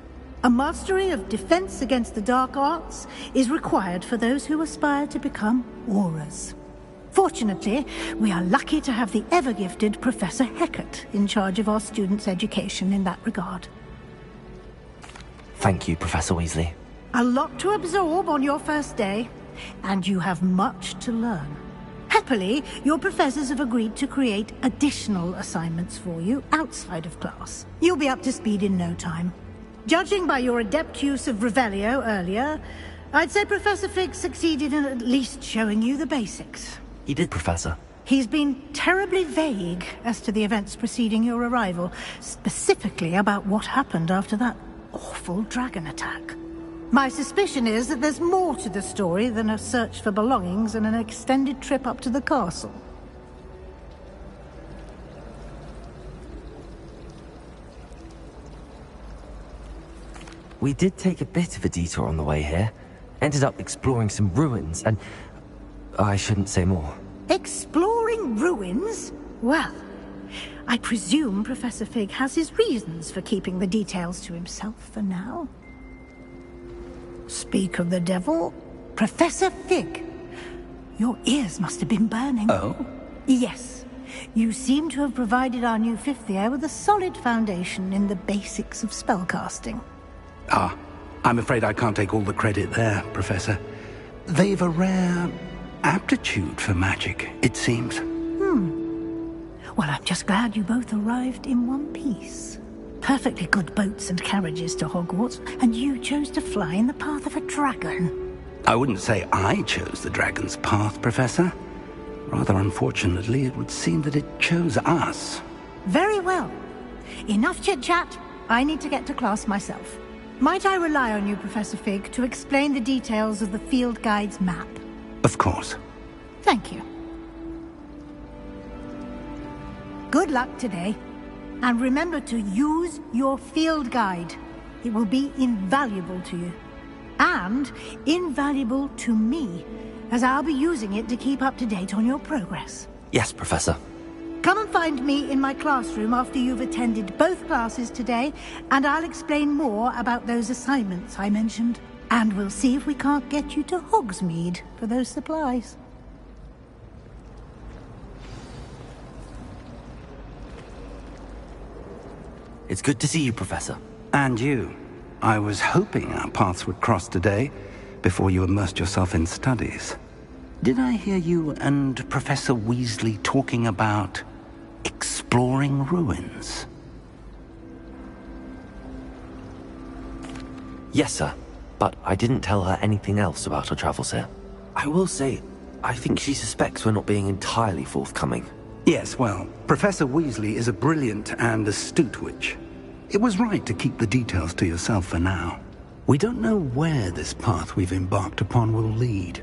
A mastery of Defense Against the Dark Arts is required for those who aspire to become Aurors. Fortunately, we are lucky to have the ever-gifted Professor Hecat in charge of our students' education in that regard. Thank you, Professor Weasley. A lot to absorb on your first day, and you have much to learn. Happily, your professors have agreed to create additional assignments for you outside of class. You'll be up to speed in no time. Judging by your adept use of Revelio earlier, I'd say Professor Fig succeeded in at least showing you the basics. He did, Professor. He's been terribly vague as to the events preceding your arrival, specifically about what happened after that awful dragon attack. My suspicion is that there's more to the story than a search for belongings and an extended trip up to the castle. We did take a bit of a detour on the way here. Ended up exploring some ruins, and I shouldn't say more. Exploring ruins? Well, I presume Professor Fig has his reasons for keeping the details to himself for now. Speak of the devil, Professor Fig. Your ears must have been burning. Oh? Yes. You seem to have provided our new fifth year with a solid foundation in the basics of spellcasting. Ah, I'm afraid I can't take all the credit there, Professor. They've a rare aptitude for magic, it seems. Well, I'm just glad you both arrived in one piece. Perfectly good boats and carriages to Hogwarts, and you chose to fly in the path of a dragon. I wouldn't say I chose the dragon's path, Professor. Rather unfortunately, it would seem that it chose us. Very well. Enough chit-chat. I need to get to class myself. Might I rely on you, Professor Fig, to explain the details of the field guide's map? Of course. Thank you. Good luck today. And remember to use your field guide. It will be invaluable to you. And invaluable to me, as I'll be using it to keep up to date on your progress. Yes, Professor. Come and find me in my classroom after you've attended both classes today, and I'll explain more about those assignments I mentioned. And we'll see if we can't get you to Hogsmeade for those supplies. It's good to see you, Professor. And you. I was hoping our paths would cross today, before you immersed yourself in studies. Did I hear you and Professor Weasley talking about exploring ruins? Yes, sir. But I didn't tell her anything else about our travels here. I will say, I think she suspects we're not being entirely forthcoming. Yes, well, Professor Weasley is a brilliant and astute witch. It was right to keep the details to yourself for now. We don't know where this path we've embarked upon will lead.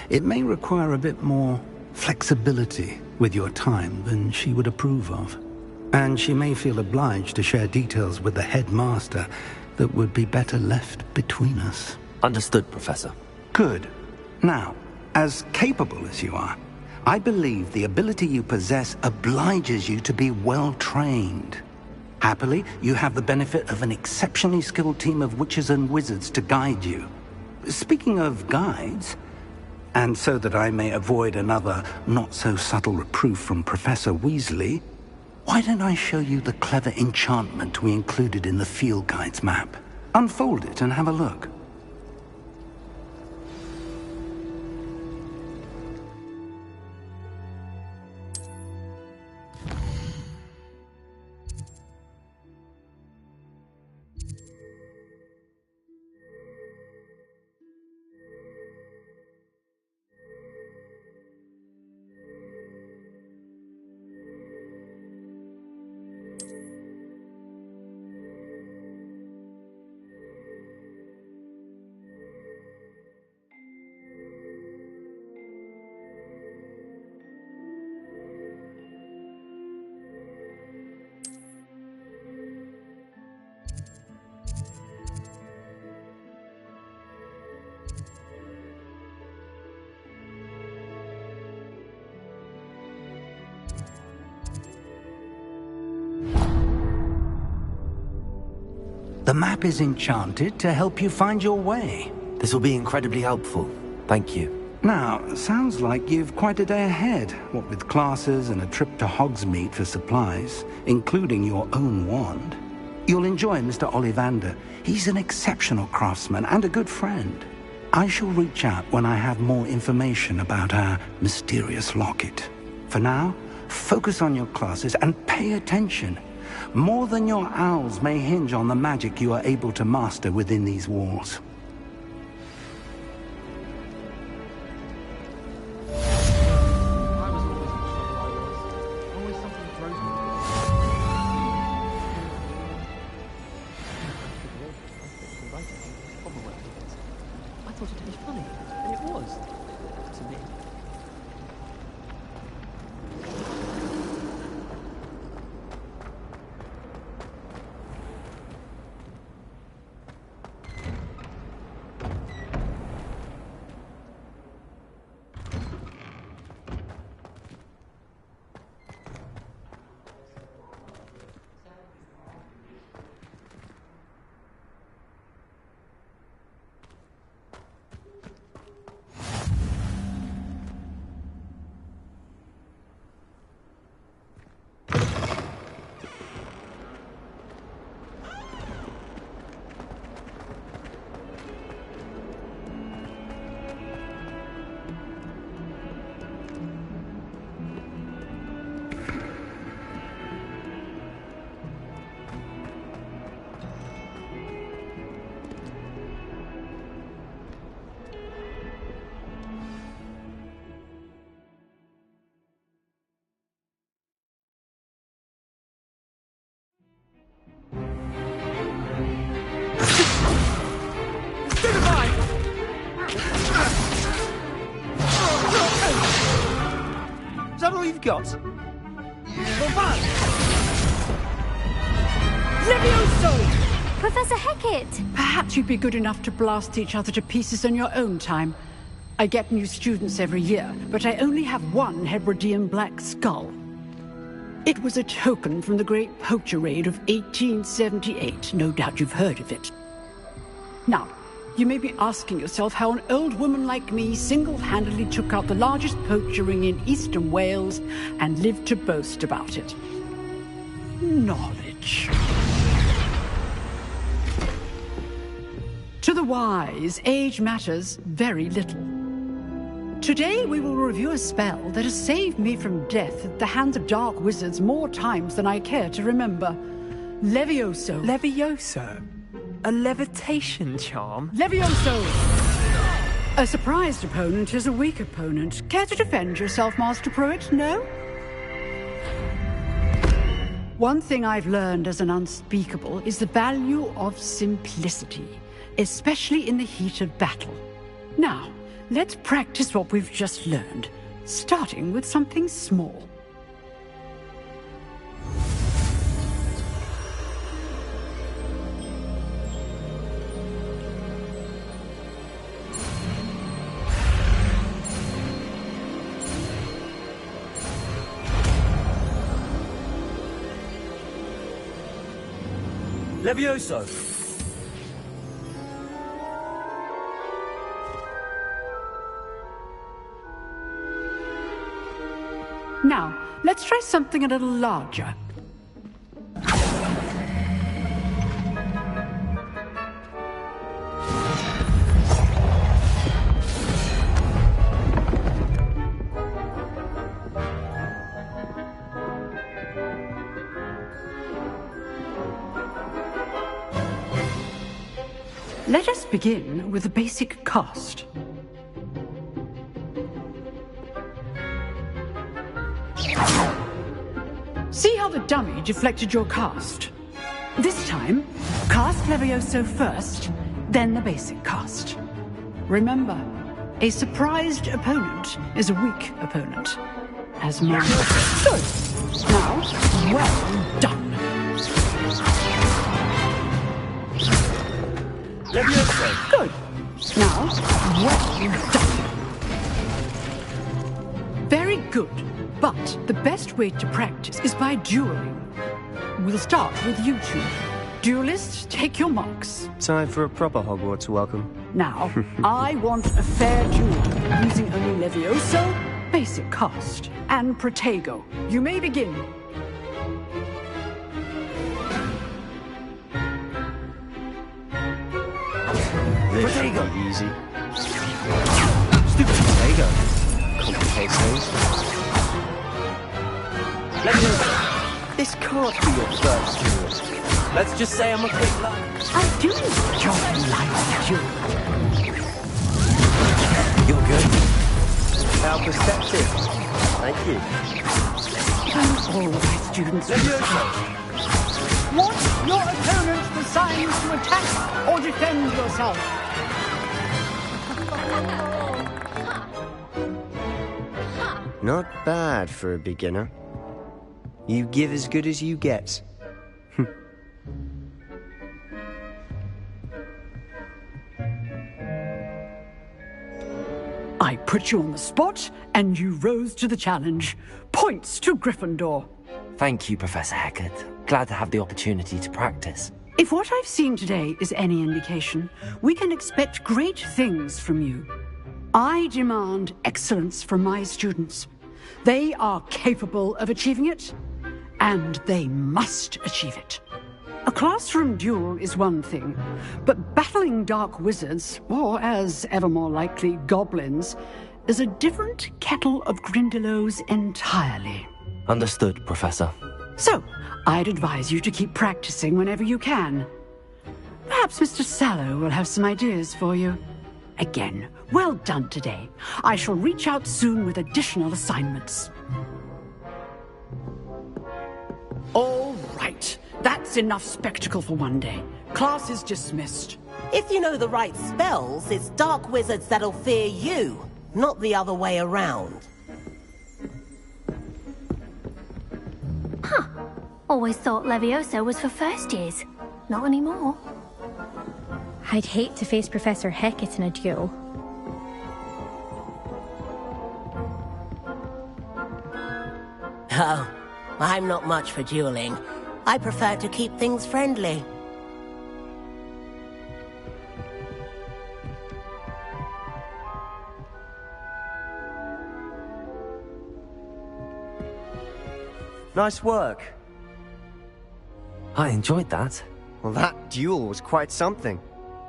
It may require a bit more flexibility with your time than she would approve of. And she may feel obliged to share details with the headmaster that would be better left between us. Understood, Professor. Good. Now, as capable as you are, I believe the ability you possess obliges you to be well trained. Happily, you have the benefit of an exceptionally skilled team of witches and wizards to guide you. Speaking of guides, and so that I may avoid another not-so-subtle reproof from Professor Weasley, why don't I show you the clever enchantment we included in the field guide's map? Unfold it and have a look. The map is enchanted to help you find your way. This will be incredibly helpful. Thank you. Now, sounds like you've quite a day ahead, what with classes and a trip to Hogsmeade for supplies, including your own wand. You'll enjoy Mr. Ollivander. He's an exceptional craftsman and a good friend. I shall reach out when I have more information about our mysterious locket. For now, focus on your classes and pay attention. More than your owls may hinge on the magic you are able to master within these walls. I thought it'd be funny, and it was. To me. Is that all you've got? Levioso! Professor Hecat! Perhaps you'd be good enough to blast each other to pieces in your own time. I get new students every year, but I only have one Hebridean black skull. It was a token from the Great Poacher Raid of 1878. No doubt you've heard of it. Now, you may be asking yourself how an old woman like me single-handedly took out the largest poacher ring in eastern Wales and lived to boast about it. Knowledge. To the wise, age matters very little. Today we will review a spell that has saved me from death at the hands of dark wizards more times than I care to remember. Levioso. Levioso? A levitation charm? Levioso! A surprised opponent is a weak opponent. Care to defend yourself, Master Pruitt? No? One thing I've learned as an unspeakable is the value of simplicity, especially in the heat of battle. Now, let's practice what we've just learned, starting with something small. Levioso! Now, let's try something a little larger. Let us begin with the basic cast. See how the dummy deflected your cast? This time, cast Levioso first, then the basic cast. Remember, a surprised opponent is a weak opponent. As man. Good. Now, well done. Levioso. Good. Now, well done. Very good. But the best way to practice is by dueling. We'll start with you two. Duelists, take your marks. Time for a proper Hogwarts welcome. Now, I want a fair duel, using only Levioso, basic cast, and Protego. You may begin. This should be easy. Stupid Protego. Complicates things. Levioso! This can't be your first duel. Let's just say I'm a quick luck. I do enjoy life, Jules. You're good. How perceptive. Thank you. All my students want your opponent the signs to attack or defend yourself. Not bad for a beginner. You give as good as you get. I put you on the spot, and you rose to the challenge. Points to Gryffindor. Thank you, Professor Hecat. Glad to have the opportunity to practice. If what I've seen today is any indication, we can expect great things from you. I demand excellence from my students. They are capable of achieving it, and they must achieve it. A classroom duel is one thing, but battling dark wizards, or as ever more likely, goblins, is a different kettle of Grindylows entirely. Understood, Professor. So, I'd advise you to keep practicing whenever you can. Perhaps Mr. Sallow will have some ideas for you. Again, well done today. I shall reach out soon with additional assignments. All right. That's enough spectacle for one day. Class is dismissed. If you know the right spells, it's dark wizards that'll fear you, not the other way around. Huh. Always thought Levioso was for first years. Not anymore. I'd hate to face Professor Hecat in a duel. Oh, I'm not much for dueling. I prefer to keep things friendly. Nice work. I enjoyed that. Well, that duel was quite something.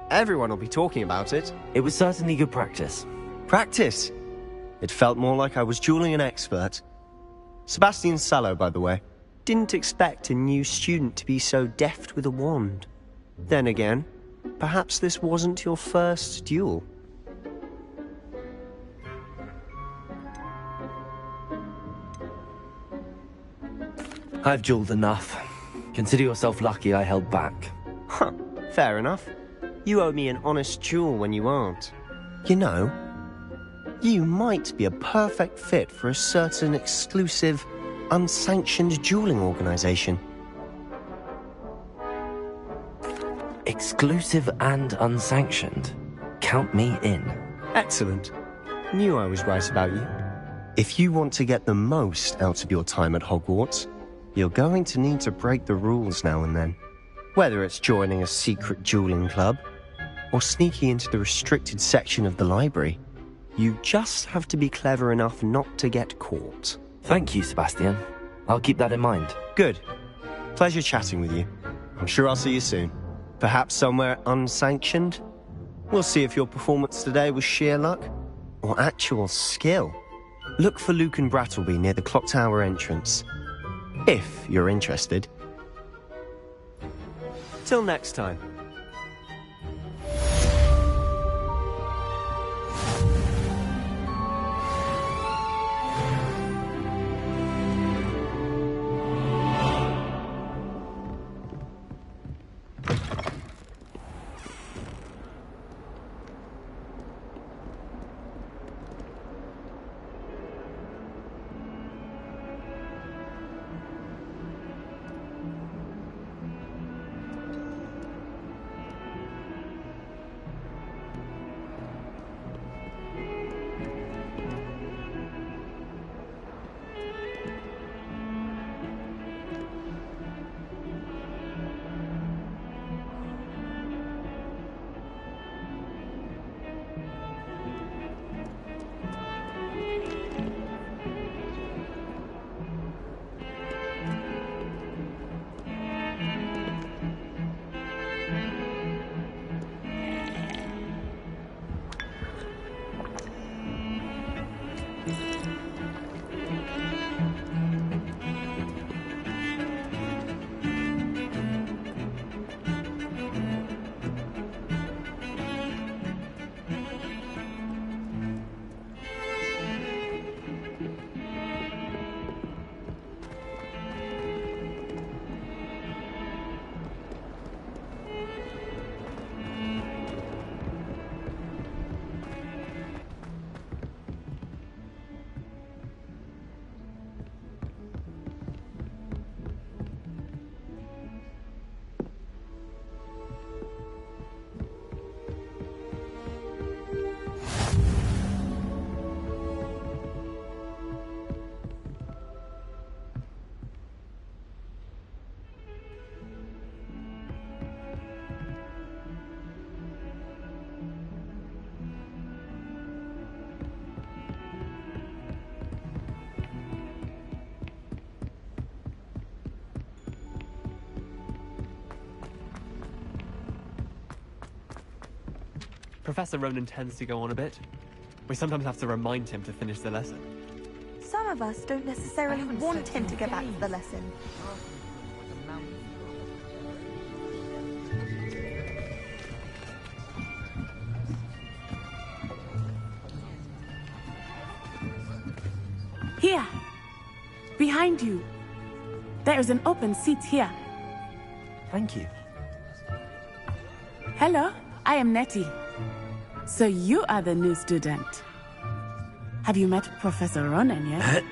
Everyone will be talking about it. It was certainly good practice. Practice? It felt more like I was dueling an expert. Sebastian Sallow, by the way. Didn't expect a new student to be so deft with a wand. Then again, perhaps this wasn't your first duel. I've dueled enough. Consider yourself lucky I held back. Huh, fair enough. You owe me an honest duel when you aren't. You know, you might be a perfect fit for a certain exclusive, unsanctioned dueling organization. Exclusive and unsanctioned? Count me in. Excellent. Knew I was right about you. If you want to get the most out of your time at Hogwarts, you're going to need to break the rules now and then. Whether it's joining a secret dueling club, or sneaking into the restricted section of the library, you just have to be clever enough not to get caught. Thank you, Sebastian. I'll keep that in mind. Good. Pleasure chatting with you. I'm sure I'll see you soon. Perhaps somewhere unsanctioned? We'll see if your performance today was sheer luck or actual skill. Look for Luke and Brattleby near the clock tower entrance. If you're interested. Till next time. Professor Ronan tends to go on a bit. We sometimes have to remind him to finish the lesson. Some of us don't necessarily want him to go back to the lesson. Here. Behind you. There is an open seat here. Thank you. Hello, I am Nettie. So you are the new student. Have you met Professor Ronan yet?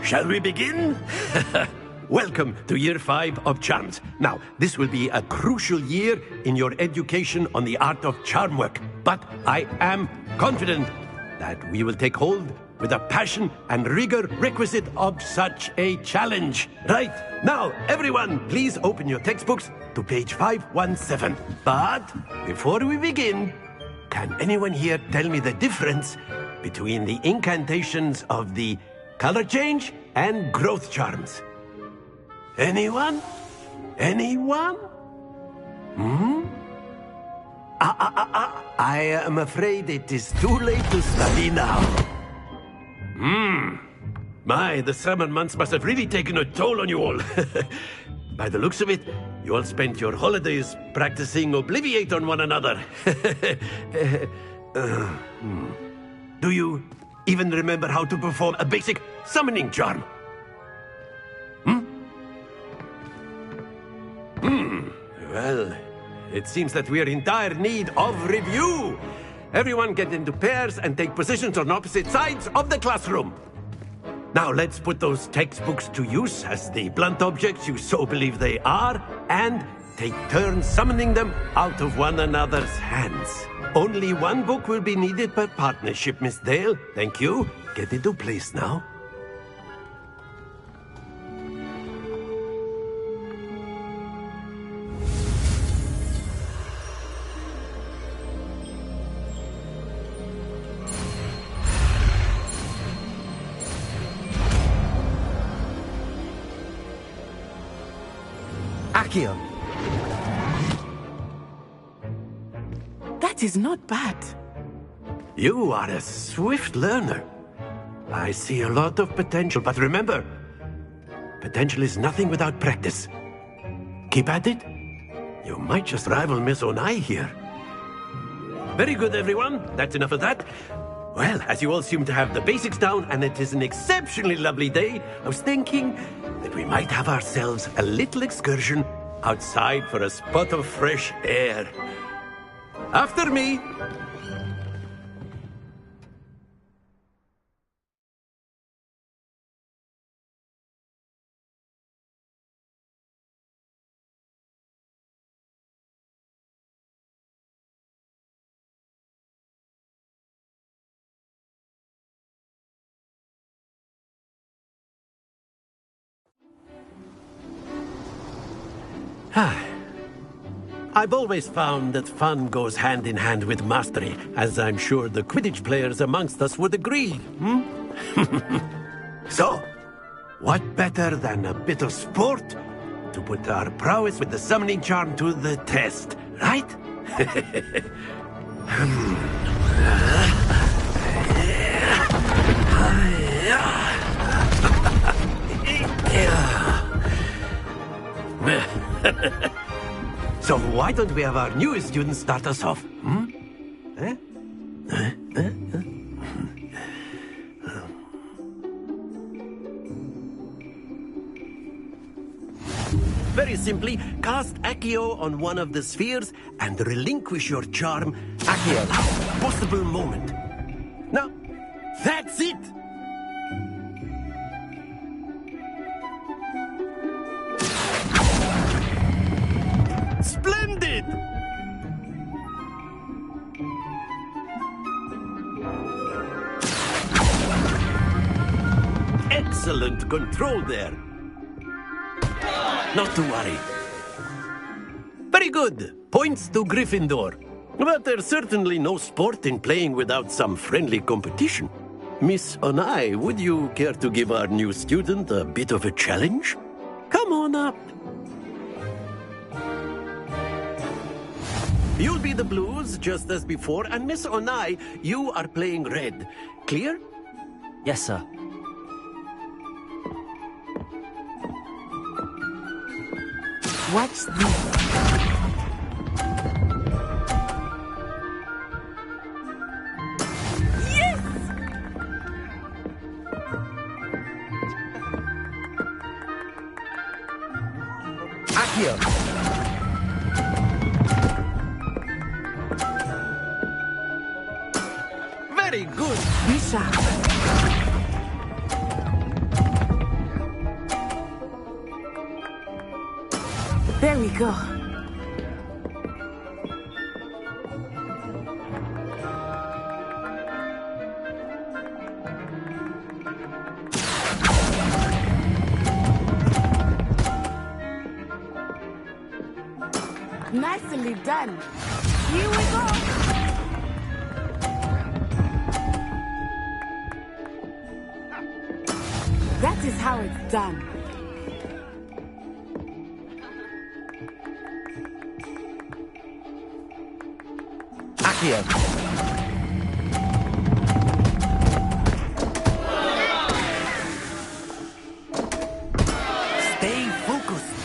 Shall we begin? Welcome to Year 5 of Charms. Now, this will be a crucial year in your education on the art of charm work. But I am confident that we will take hold with the passion and rigor requisite of such a challenge. Right, now, everyone, please open your textbooks to page 517. But before we begin, can anyone here tell me the difference between the incantations of the color change and growth charms? Anyone? Anyone? I am afraid it is too late to study now. My, the summer months must have really taken a toll on you all. By the looks of it, you all spent your holidays practicing Obliviate on one another. Do you even remember how to perform a basic summoning charm? Well, it seems that we are in dire need of review. Everyone get into pairs and take positions on opposite sides of the classroom. Now let's put those textbooks to use as the blunt objects you so believe they are, and take turns summoning them out of one another's hands. Only one book will be needed per partnership, Miss Dale. Thank you. Get into place now. Accio. That is not bad. You are a swift learner. I see a lot of potential, but remember, potential is nothing without practice. Keep at it. You might just rival Miss Onai here. Very good, everyone. That's enough of that. Well, as you all seem to have the basics down, and it is an exceptionally lovely day, I was thinking that we might have ourselves a little excursion outside for a spot of fresh air. After me! I've always found that fun goes hand in hand with mastery, as I'm sure the Quidditch players amongst us would agree, So, what better than a bit of sport to put our prowess with the summoning charm to the test, right? So why don't we have our newest student start us off? Very simply, cast Accio on one of the spheres and relinquish your charm at the last possible moment. Now, that's it! Splendid! Excellent control there. Not to worry. Very good. Points to Gryffindor. But there's certainly no sport in playing without some friendly competition. Miss Onai, would you care to give our new student a bit of a challenge? Come on up. You'll be the blues, just as before, and Miss Onai, you are playing red. Clear? Yes, sir. Watch this. Accio. Very good. Be sharp. There we go. Nicely done. Here we go. That is how it's done. Accio. Stay focused.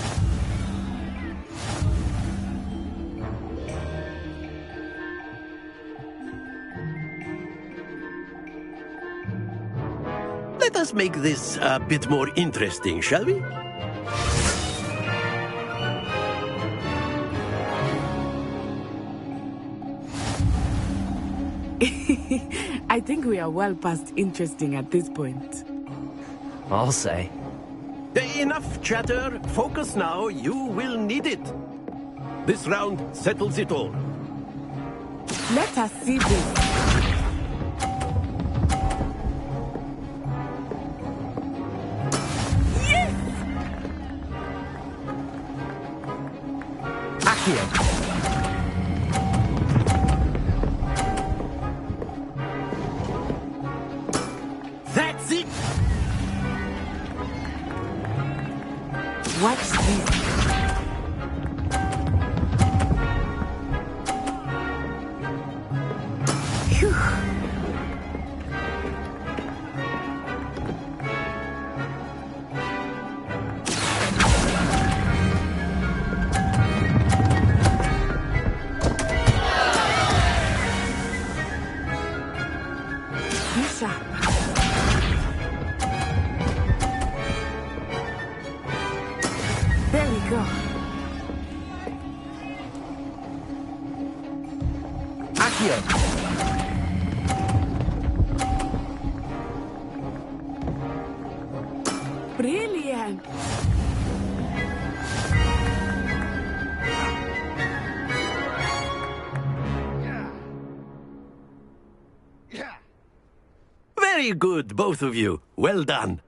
Let us make this a bit more interesting, shall we? I think we are well past interesting at this point. I'll say. Enough chatter. Focus now. You will need it. This round settles it all. Let us see this. Yes! Accio. That's it! Watch this. Phew. Be sharp. There we go. Accio. Brilliant. Very good, both of you. Well done.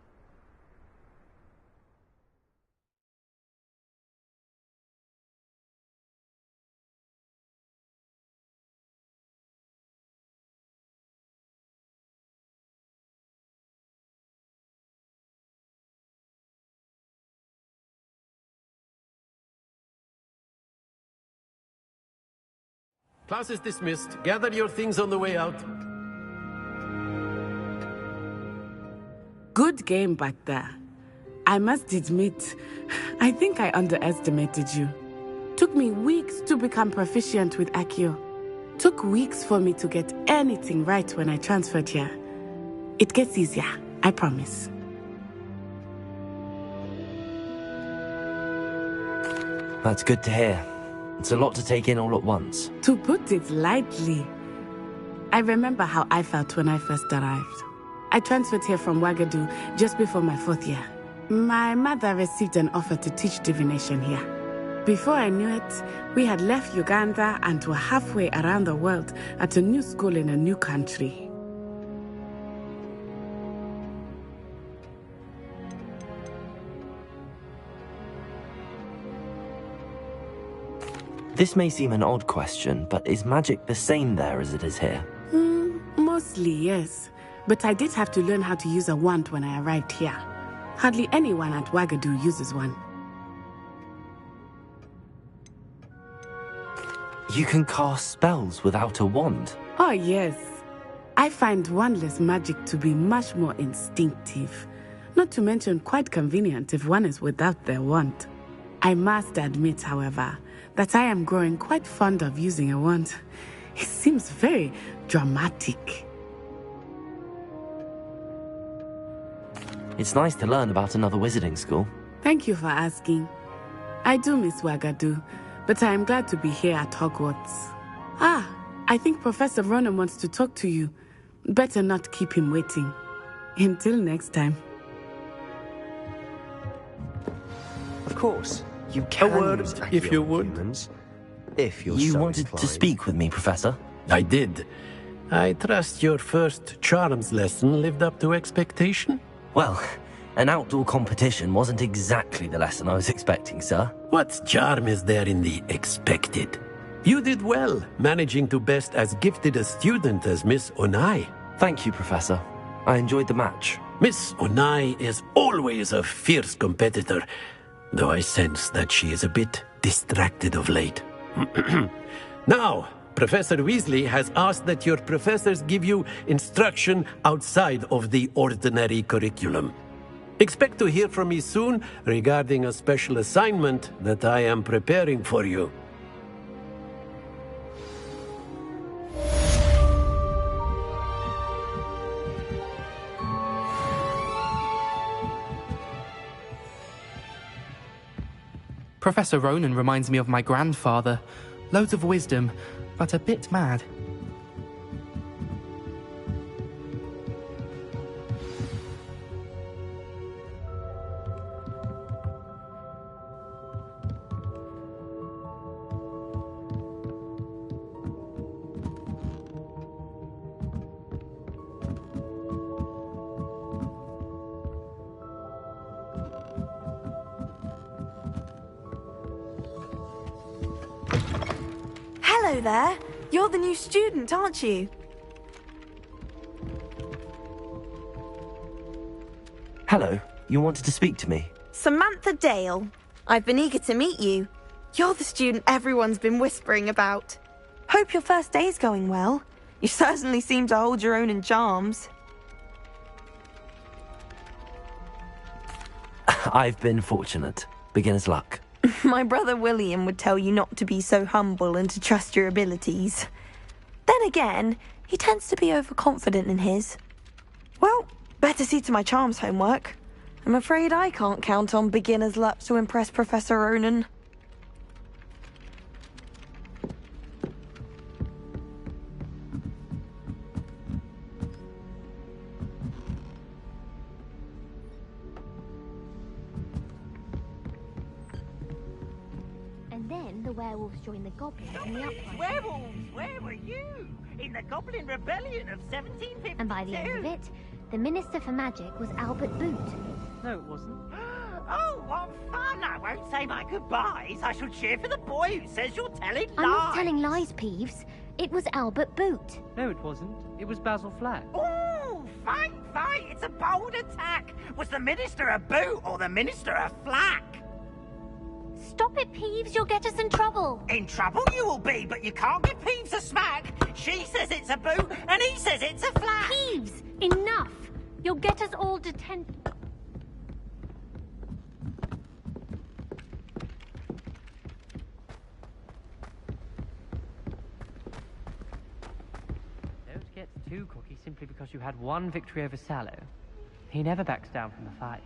Class is dismissed. Gather your things on the way out. Good game back there. I must admit, I think I underestimated you. Took me weeks to become proficient with Accio. Took weeks for me to get anything right when I transferred here. It gets easier, I promise. That's good to hear. It's a lot to take in all at once. To put it lightly, I remember how I felt when I first arrived. I transferred here from Wagadu just before my 4th year. My mother received an offer to teach divination here. Before I knew it, we had left Uganda and were halfway around the world at a new school in a new country. This may seem an odd question, but is magic the same there as it is here? Mostly, yes. But I did have to learn how to use a wand when I arrived here. Hardly anyone at Wagadu uses one. You can cast spells without a wand? Oh, yes. I find wandless magic to be much more instinctive. Not to mention quite convenient if one is without their wand. I must admit, however, that I am growing quite fond of using a wand. It seems very dramatic. It's nice to learn about another wizarding school. Thank you for asking. I do miss Wagadu, but I am glad to be here at Hogwarts. Ah, I think Professor Ronan wants to talk to you. Better not keep him waiting. Until next time. Of course, you can word, use if you would. humans, if you're You so wanted inclined. to speak with me, Professor? I did. I trust your first charms lesson lived up to expectation? Well, an outdoor competition wasn't exactly the lesson I was expecting, sir. What charm is there in the expected? You did well, managing to best as gifted a student as Miss Onai. Thank you, Professor. I enjoyed the match. Miss Onai is always a fierce competitor, though I sense that she is a bit distracted of late. Now, Professor Weasley has asked that your professors give you instruction outside of the ordinary curriculum. Expect to hear from me soon regarding a special assignment that I am preparing for you. Professor Ronan reminds me of my grandfather. Loads of wisdom, but a bit mad. Hello there. You're the new student, aren't you? Hello, you wanted to speak to me? Samantha Dale. I've been eager to meet you. You're the student everyone's been whispering about. Hope your first day's going well. You certainly seem to hold your own in charms. I've been fortunate. Beginner's luck. My brother William would tell you not to be so humble and to trust your abilities. Then again, he tends to be overconfident in his. Well, better see to my charms homework. I'm afraid I can't count on beginner's luck to impress Professor Ronan. And then the werewolves joined the goblins in the uprising. Werewolves, where were you? In the Goblin Rebellion of 1752? And by the end of it, the Minister for Magic was Albert Boot. No, it wasn't. Oh, what fun! I won't say my goodbyes. I shall cheer for the boy who says you're telling lies. I'm not telling lies, Peeves. It was Albert Boot. No, it wasn't. It was Basil Flack. Ooh, fight! It's a bold attack. Was the Minister a boot or the Minister a flack? Stop it, Peeves. You'll get us in trouble. In trouble you will be, but you can't give Peeves a smack. She says it's a boot, and he says it's a flack. Peeves, enough. You'll get us all detented. Don't get too cocky simply because you had one victory over Sallow. He never backs down from the fight.